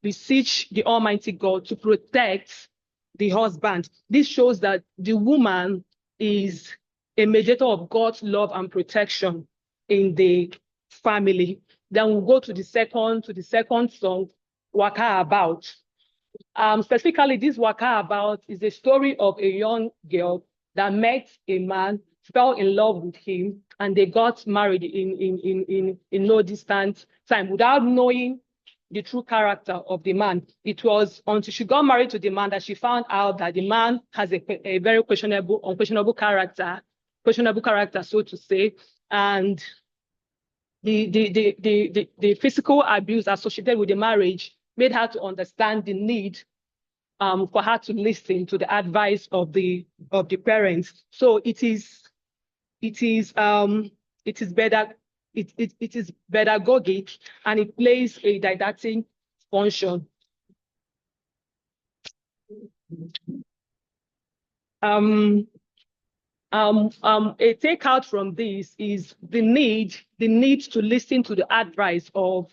beseech the Almighty God to protect the husband. This shows that the woman is a mediator of God's love and protection in the family. Then we'll go to the second song, Waka About. Specifically, this Waka About is a story of a young girl that met a man, fell in love with him, and they got married in no distant time without knowing the true character of the man. It was until she got married to the man that she found out that the man has a very unquestionable character, so to say, and the physical abuse associated with the marriage made her to understand the need for her to listen to the advice of the parents. So it is pedagogic, and it plays a didactic function. A takeout from this is the need to listen to the advice of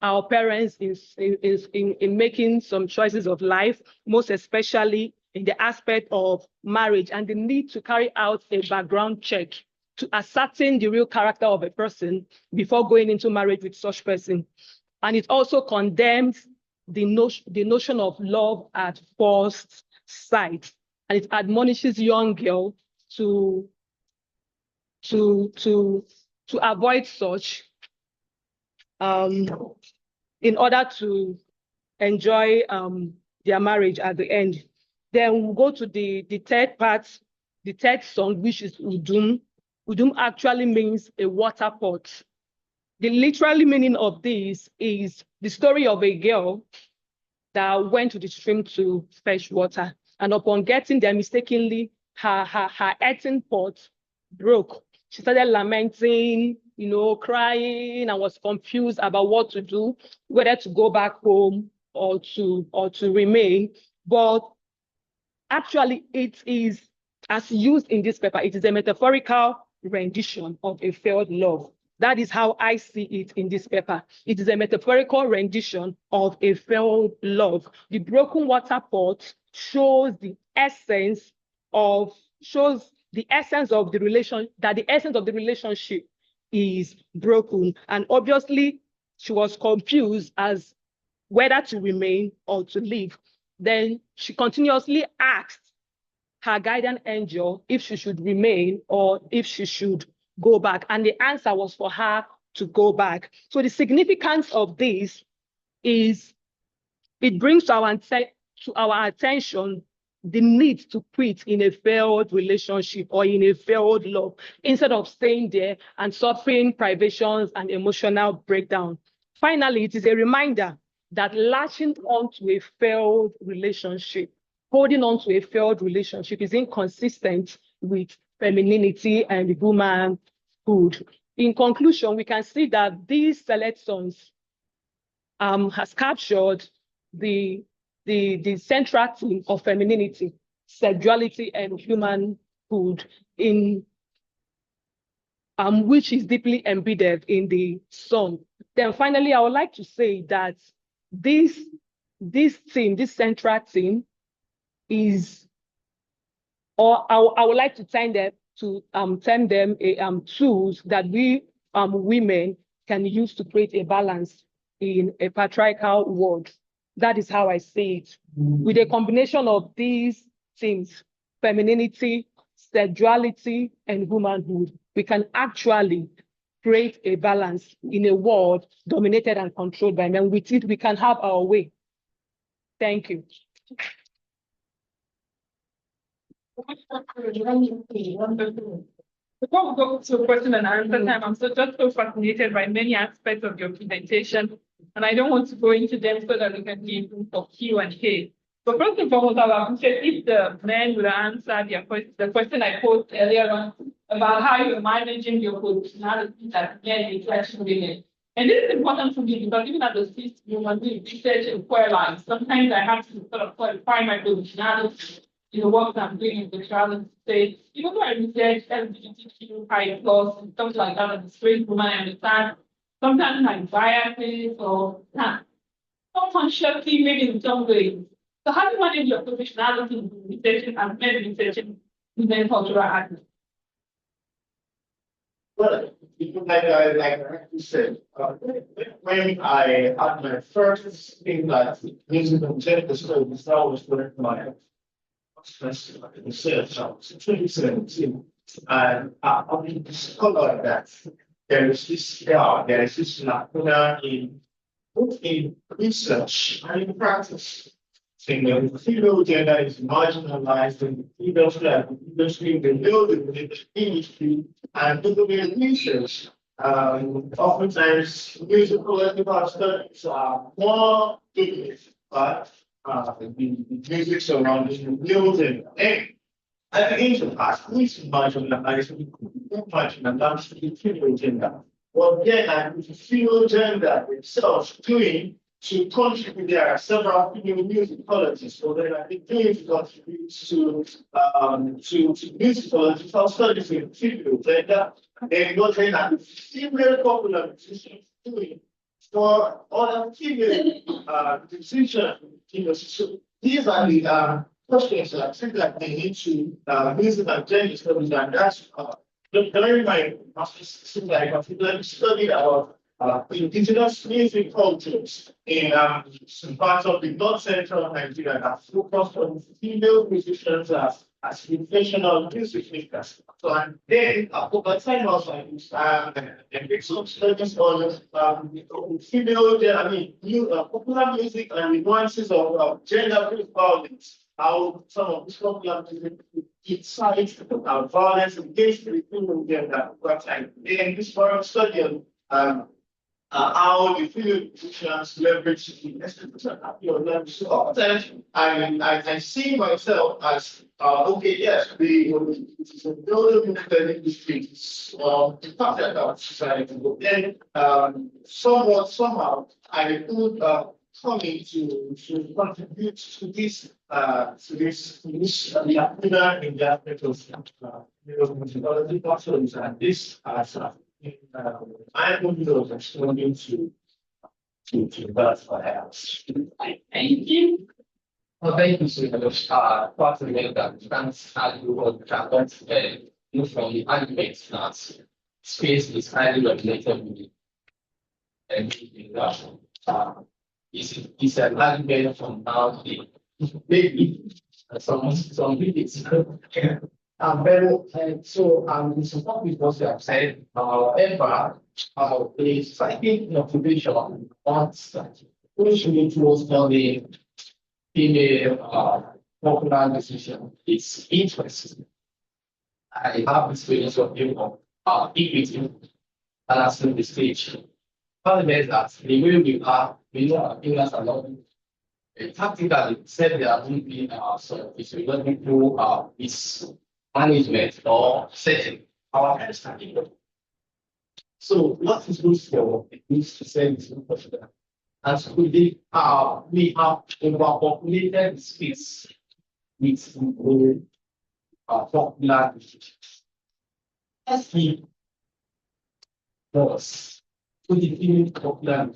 our parents in making some choices of life, most especially in the aspect of marriage, and the need to carry out a background check to ascertain the real character of a person before going into marriage with such person. And it also condemns the notion of love at first sight, and it admonishes young girls to avoid such in order to enjoy their marriage at the end. Then we'll go to the third part, the third song, which is Udum. Udum actually means a water pot. The literal meaning of this is the story of a girl that went to the stream to fetch water, and upon getting there, mistakenly, her earthen pot broke. She started lamenting, crying, and was confused about what to do, whether to go back home or to remain. But actually, it is, as used in this paper, it is a metaphorical rendition of a failed love. That is how I see it in this paper. It is a metaphorical rendition of a failed love. The broken water pot shows the essence of the relation, that the essence of the relationship is broken. And obviously, she was confused as whether to remain or to leave. Then she continuously asked her guardian angel if she should remain or if she should go back. And the answer was for her to go back. So the significance of this is it brings to our attention the need to quit in a failed relationship or in a failed love, instead of staying there and suffering privations and emotional breakdown. Finally, it is a reminder that latching on to a failed relationship, holding on to a failed relationship, is inconsistent with femininity and womanhood. In conclusion, we can see that these select songs has captured the central theme of femininity, sexuality, and humanhood, in which is deeply embedded in the song. Then finally, I would like to say that this central theme is, or I would like to term them tools that we women can use to create a balance in a patriarchal world. That is how I see it. With a combination of these themes, femininity, sexuality, and womanhood, we can actually create a balance in a world dominated and controlled by men. With it, we can have our way. Thank you. Before we go to question and answer time, I'm just so fascinated by many aspects of your presentation, and I don't want to go into them so that we can give room for Q&A. But first and foremost, I would appreciate if the men would answer the question I posed earlier on about how you're managing your positionality as men in question women. And this is important to me because even as a cis woman doing research in queer life, sometimes I have to sort of qualify my positionality in the work that I'm doing in sexuality space. Even though I research LGBTQ high plus and stuff like that, as a straight woman, I understand sometimes my biases or unconsciously, maybe in some ways. So how do you manage your professionality in researching and men researching women cultural activism? Well, like you said, when I had my first thing that music and gender studies, that was when my research, I was 2017, and I discovered that there is this lacuna in both in research and in practice. Saying that the female gender is marginalized in the industry, the building industry, and even in research. Oftentimes, musical studies are more dominated by the music surrounding the building. And I begin to ask, who is marginalized the female gender? Well, then, the female gender itself doing to contribute. There are several female music colleges, so then I think doing to contribute to musical studies in female gender, and what then are the female popular musicians doing for other female musicians. So these are the questions that I think that they need to music and gender studies, and that's during my master's, I particularly studied about indigenous music cultures in some parts of the north central Nigeria that focused on female musicians as professional music makers. So and then over time also I did some studies on female, popular music and the nuances of gender-based violence. How some of these popular music incites violence against the female gender. And this forum study on how the female musicians leverage the institution of them. So oftentimes I see myself as okay, yes, it is a building industry, the part of society, but then somehow I could come in to contribute to this the activity in the aspect of methodology possibilities, and this as I'm going to responding to that perhaps. Thank you. Well, thank you so much. Part of the trans world traveled from the arguments that space is highly regulated with and it's an argument from now the maybe some minutes. We support with what you have said. However, the psychic motivation wants that pushing towards the female popular decision is interesting. I have experience of people equity balancing the stage. Problem is that the way we are, we know our fingers are not tactically said there won't be so if we don't do this management or setting our understanding. So what is good for it needs to say is important. As we have overpopulated space with popular decisions. As we was to the female popular,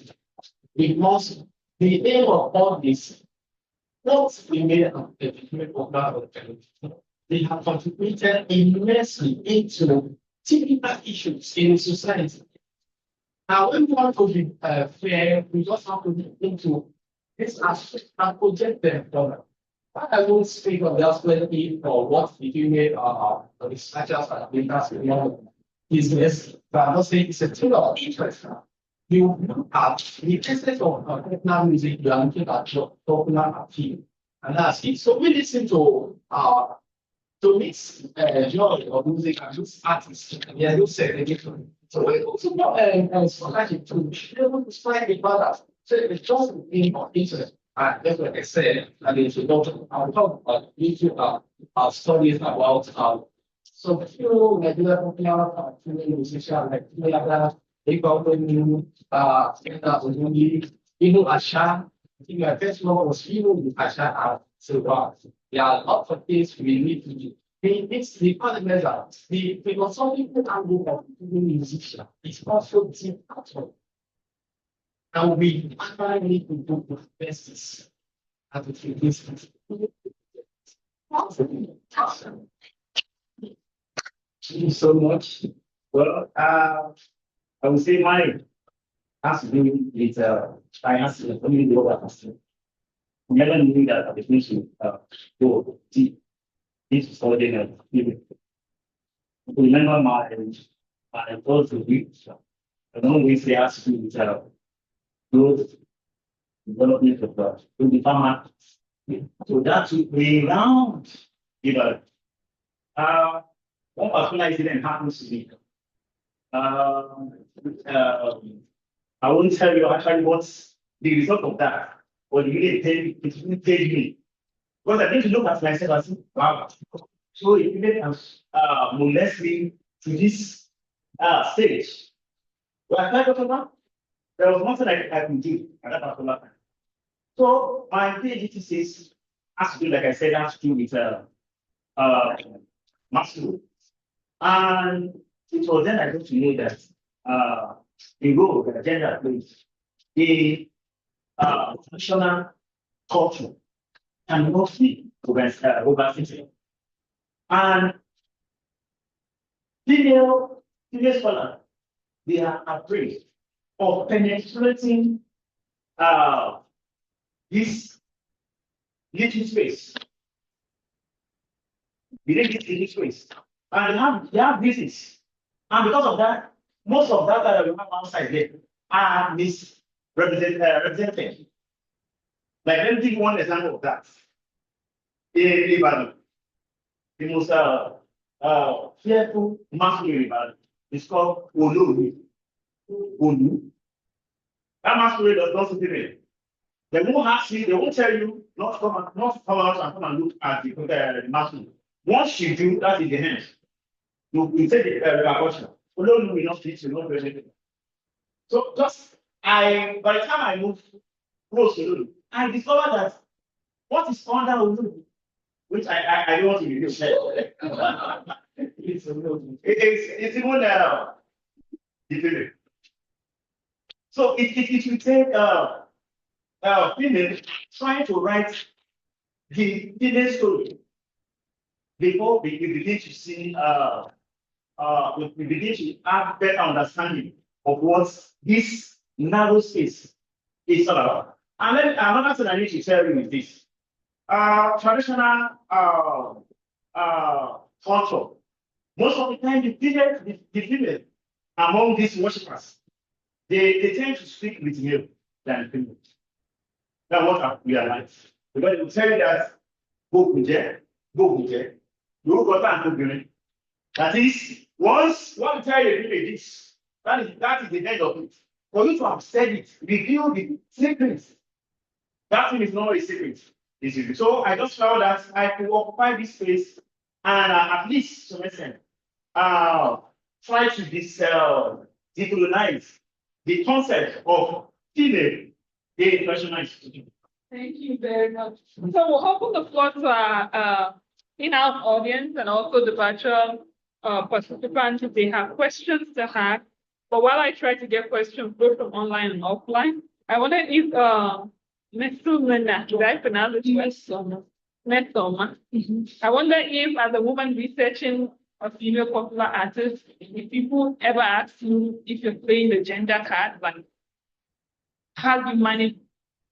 we must the aim of all this, not female and the female popular, they have contributed immensely into typical issues in society. Now, when we want to be fair, we just have to look into this aspect and project them further. I won't speak on the aspect or what the female researchers are doing as business, but I'm not saying it's a thing of interest. You look at the essence of popular music, you are looking at your popular appeal. And that's it. So we listen to mix genre of music and those artists, and they are those segregation. So we also society to be able to find the balance. So it's just in of interest. And that's what I said, and it's about I'll talk about into studies about so few regular popular female musicians like they probably knew even Asha. I think my first one was even with Asha. So there are lots of things we need to do. It's the parliament that the philosophical angle of being a musician is also deep at all. And we actually need to do the best at the this. Thank you so much. Well, I would say mine has to do with finance, only the other person. Never knew that the definition go deep into studying and living. Remember my first degree. I don't always say has to do with growth, development of the farmer. So that's way round, you know. One particular incident happens to me. I won't tell you actually what's the result of that, or the really paid me. Because I need to look at myself and say, wow. So it even has molest me to this stage. Well, I tried to now. There was nothing I could do at that particular time. So my PhD thesis has to do, like I said, has to do with Maslow. And it was then I got to know that the role that gender plays in national culture and mostly overthinking. And female scholars, they are afraid of penetrating this little space. Within this little space. And they have business. And because of that, most of that that we have outside there are misrepresented. Like, let me give one example of that. In Ibadan, the most fearful masculine in Ibadan is called Olu. Olu. That masquerade does not fit in. They won't ask you, they won't tell you not to come out and come and look at the masquerade. Once you do, that is the end. You take the repercussion. Olu will not fit, you will not do anything. So by the time I moved close to Olu, I discovered that what is under Olu, which I don't want to reveal. It's even different. So it will take female trying to write the female story before we begin to see we begin to have better understanding of what this narrow space is all about. And then another thing I need to tell you is this. Traditional culture, most of the time the female among these worshippers, they tend to speak with male than female. That's what I realized. Because they will tell you that go kuje, you go back and go. That is, once one tell you this, that is the end of it. For you to have said it, reveal the secrets. That thing is not a secret. So I just felt that I could occupy this space and at least to some extent try to decolonize the concept of female in national institution. Thank you very much. So we'll open the floor to our in-house audience and also the virtual participants if they have questions to have. But while I try to get questions both from online and offline, I wonder if Mesumena, did I pronounce it well? Mesoma. I wonder if, as a woman researching a female popular artist, if people ever ask you if you're playing the gender card, like how do you manage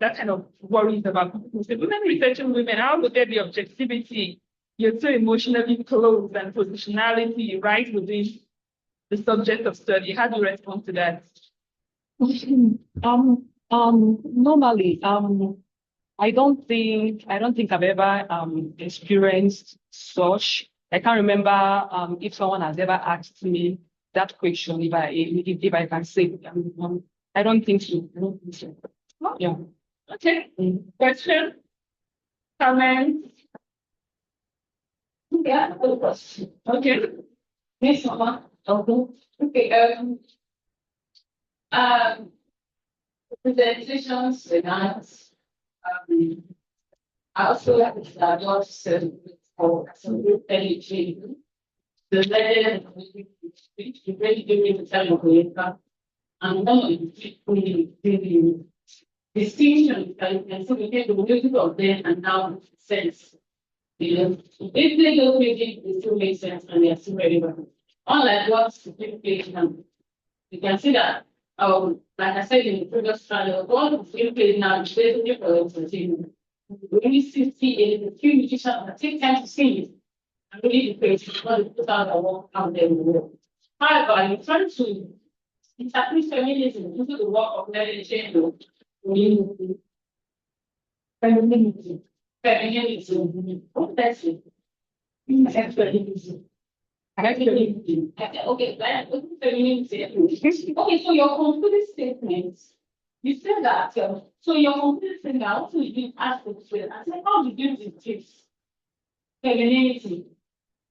that kind of worries about people. So women researching women, how would there be objectivity? You're so emotionally close and positionality right within the subject of study. How do you respond to that? Normally, I don't think I've ever experienced such. I can't remember if someone has ever asked me that question. If I can say, I don't think so. I don't think so. Yeah. Okay. Question? Comment? Yeah, good question. Okay. Yes, Mama. Okay. Presentations, finance. I also like to start off for some energy. The legend really giving the time of the and one of the distinction that you can see between the music of then and now sense. You know, if they don't make it, they still make sense and they are still relevant. Unlike what's taking place now, you can see that, like I said in the previous trial, what is taking place now is basically for entertainment. We only see a few musicians that take time to sing it and really create what put out the work out there in the world. However, you're trying to interpret feminism into the work of Mary Jane. Feminism. What that's it? Feminism. Okay, feminism. Okay, so your complete statements, you said that. So your complete statement, I also did ask the question. I said, how did you detect femininity?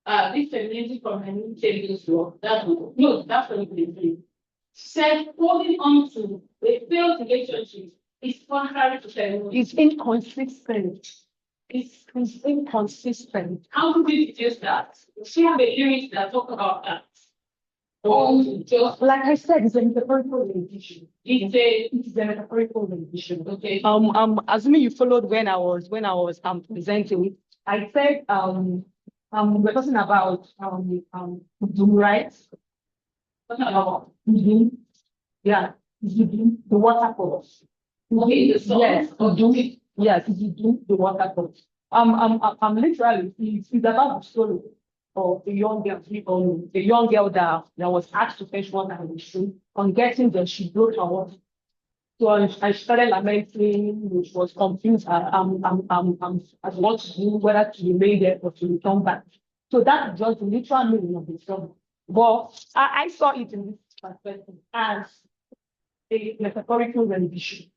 This femininity from femininity this law. That's what you did. Said holding on to a failed relationship is contrary to feminism. It's inconsistent. It's inconsistent. How did you deduce that? She have a lyrics that talk about that. Just Like I said, it's a metaphorical rendition. it's a metaphorical rendition. okay. Assuming you followed when I was presenting, I said we're talking about doom rights. Yeah, the waterfalls. Okay, the song. Yes, yes, the waterfalls. Literally, it's about the story of the young girl that was asked to fetch water in the stream. On getting there, she broke her water. So I started lamenting, which was confused as what to do, whether to remain there or to return back. So that's just the literal meaning of the song. But I saw it in this perspective as a metaphorical rendition.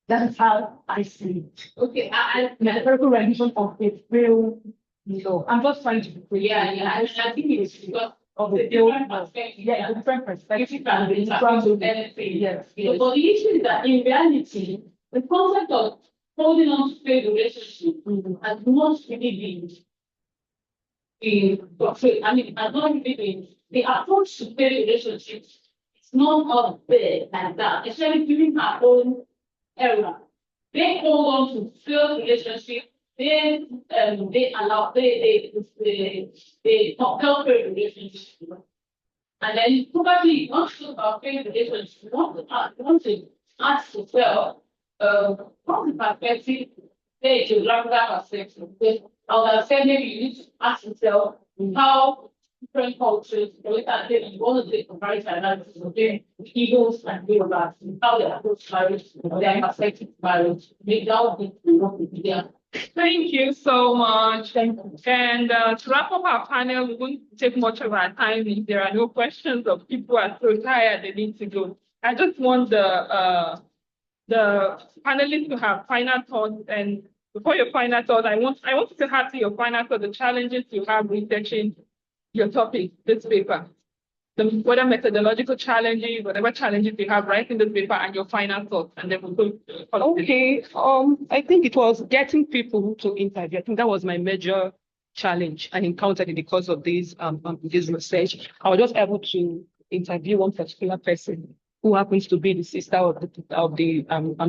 That's how I see it. Okay, Metaphorical rendition of a real, I'm just trying to be clear. yeah. I think it's because Of the the real, different perspective. yeah, the different perspective and and the the literal meaning. anything. Yes, So, yes. but the issue is that in reality, the concept of holding on to failed relationship has not really been has not really been the approach to failed relationships. It's not up there like that, especially during our own era. They hold on to failed relationship. They compel failed relationship. And then probably not sure about failed relationship. You want to ask yourself, from the perspective, say geographical perspective. I would have said maybe you need to ask yourself how different cultures, you want to take comparison analysis of them, Eagles and Yorubas, how they approach marriage, their perspective to marriage, make that would be what we do. Thank you so much. Thank you. And to wrap up our panel, we won't take much of our time if there are no questions or people are so tired they need to go. I just want the panelists to have final thoughts. And before your final thoughts, I want you to have your final thoughts, the challenges you have researching your topic, this paper. Whether methodological challenges, whatever challenges you have writing this paper and your final thoughts, and then we'll go. Okay. I think it was getting people to interview. I think that was my major challenge I encountered in the course of this research. I was just able to interview one particular person who happens to be the sister of the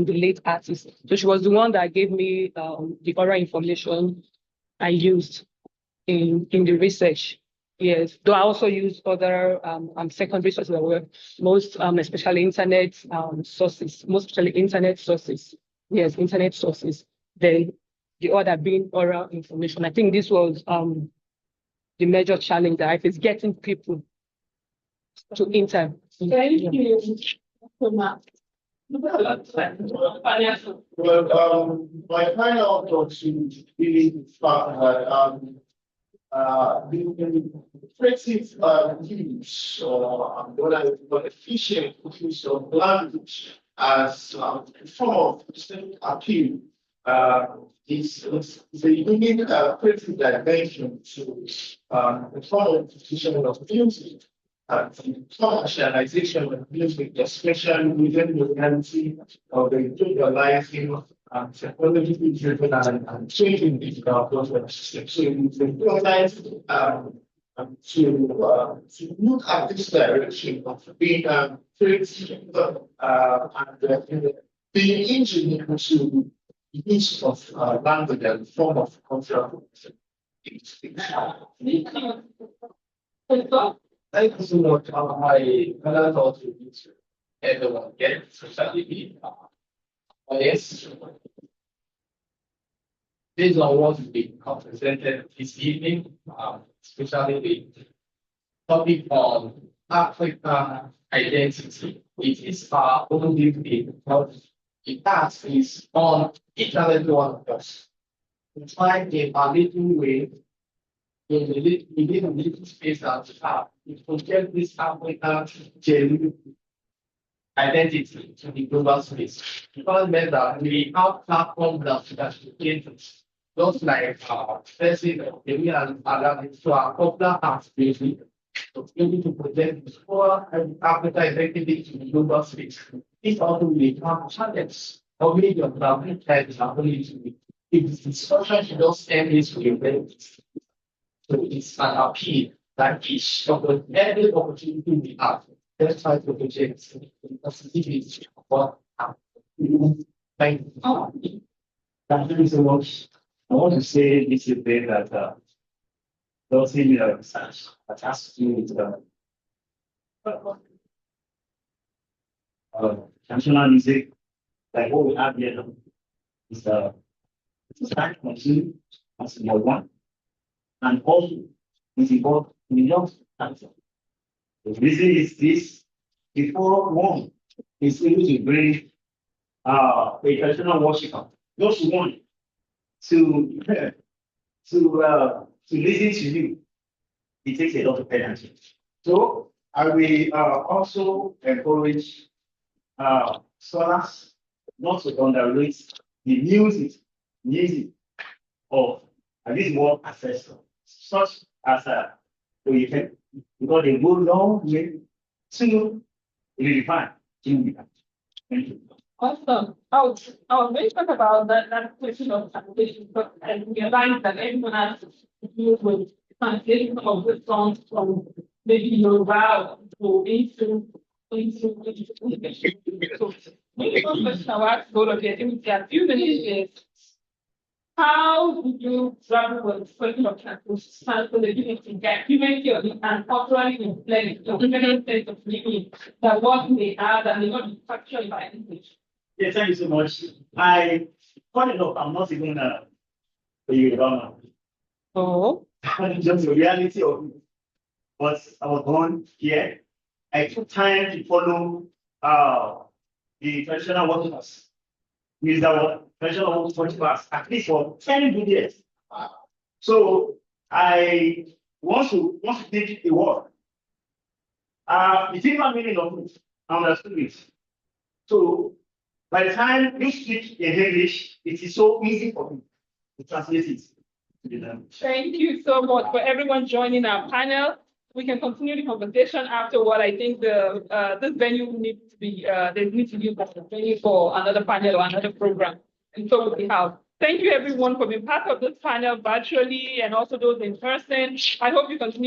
late artist. So she was the one that gave me the oral information I used in the research. Yes, though I also use other secondary sources that were most especially internet sources, most especially internet sources. yes, internet sources, then the other being oral information. I think this was the major challenge that I face, getting people to interview. Thank you so much. Well, my final thought to really start that the effective use or efficient use of language as a form of distinct appeal is a unique creative dimension to the form of institution of music and the commercialization of music, especially within the reality of the globalizing and technologically driven and changing digital platform system. So it's important to look at this direction of being creative and being engineered to use of language and form of cultural. Thank you so much. My final thought to everyone again, especially the audience. Based on what we have presented this evening, especially the topic on African identity, it is our own duty because the task is on each and every one of us to find a little way within a little space that we have to project this African genuine identity to the global space. Because that we have platforms that communicate, just like person we are allowed to our popular arts music to be able to project this whole Africa identity to the global space. This also will become challenge or maybe of the types are only to be. If the discussion should just end this way, so it's an appeal that is of every opportunity we have. Let's try to project the possibilities of what thank you. Thank you so much. I want to say this is that those in the research that has to do with traditional music, like what we have here now, is it's time consuming as number one, and also it's involved in the young cancer. The reason is this: before one is able to bring a traditional worshiper, just one to listen to you, it takes a lot of energy. So I will also encourage scholars not to underrate the music of at least one ancestor, such as Oyefe, because they go long way to redefine India. Thank you. Awesome. I was going to talk about that question of translation, but I realized that everyone has to deal with translation of the songs from maybe Yoruba to into English. So maybe one question I will ask all of you, I think there are a few minutes is how do you grapple with the question of translatability, documentary and culturally influenced the different sense of meaning that what they are that may not be factual by English? Yes, thank you so much. Funny enough, I'm not even a Yoruba. Oh. Just the reality of it. But I was born here. I took time to follow the traditional workers. Means that traditional workers at least for 10 good years. So I want to take a word. The different meaning of it, I understood it. So by the time you speak in English, it is so easy for me to translate it to the language. Thank you so much for everyone joining our panel. We can continue the conversation afterward. I think this venue needs to be there needs to be a venue for another panel or another program. And so we have. Thank you everyone for being part of this panel virtually and also those in person. I hope you continue.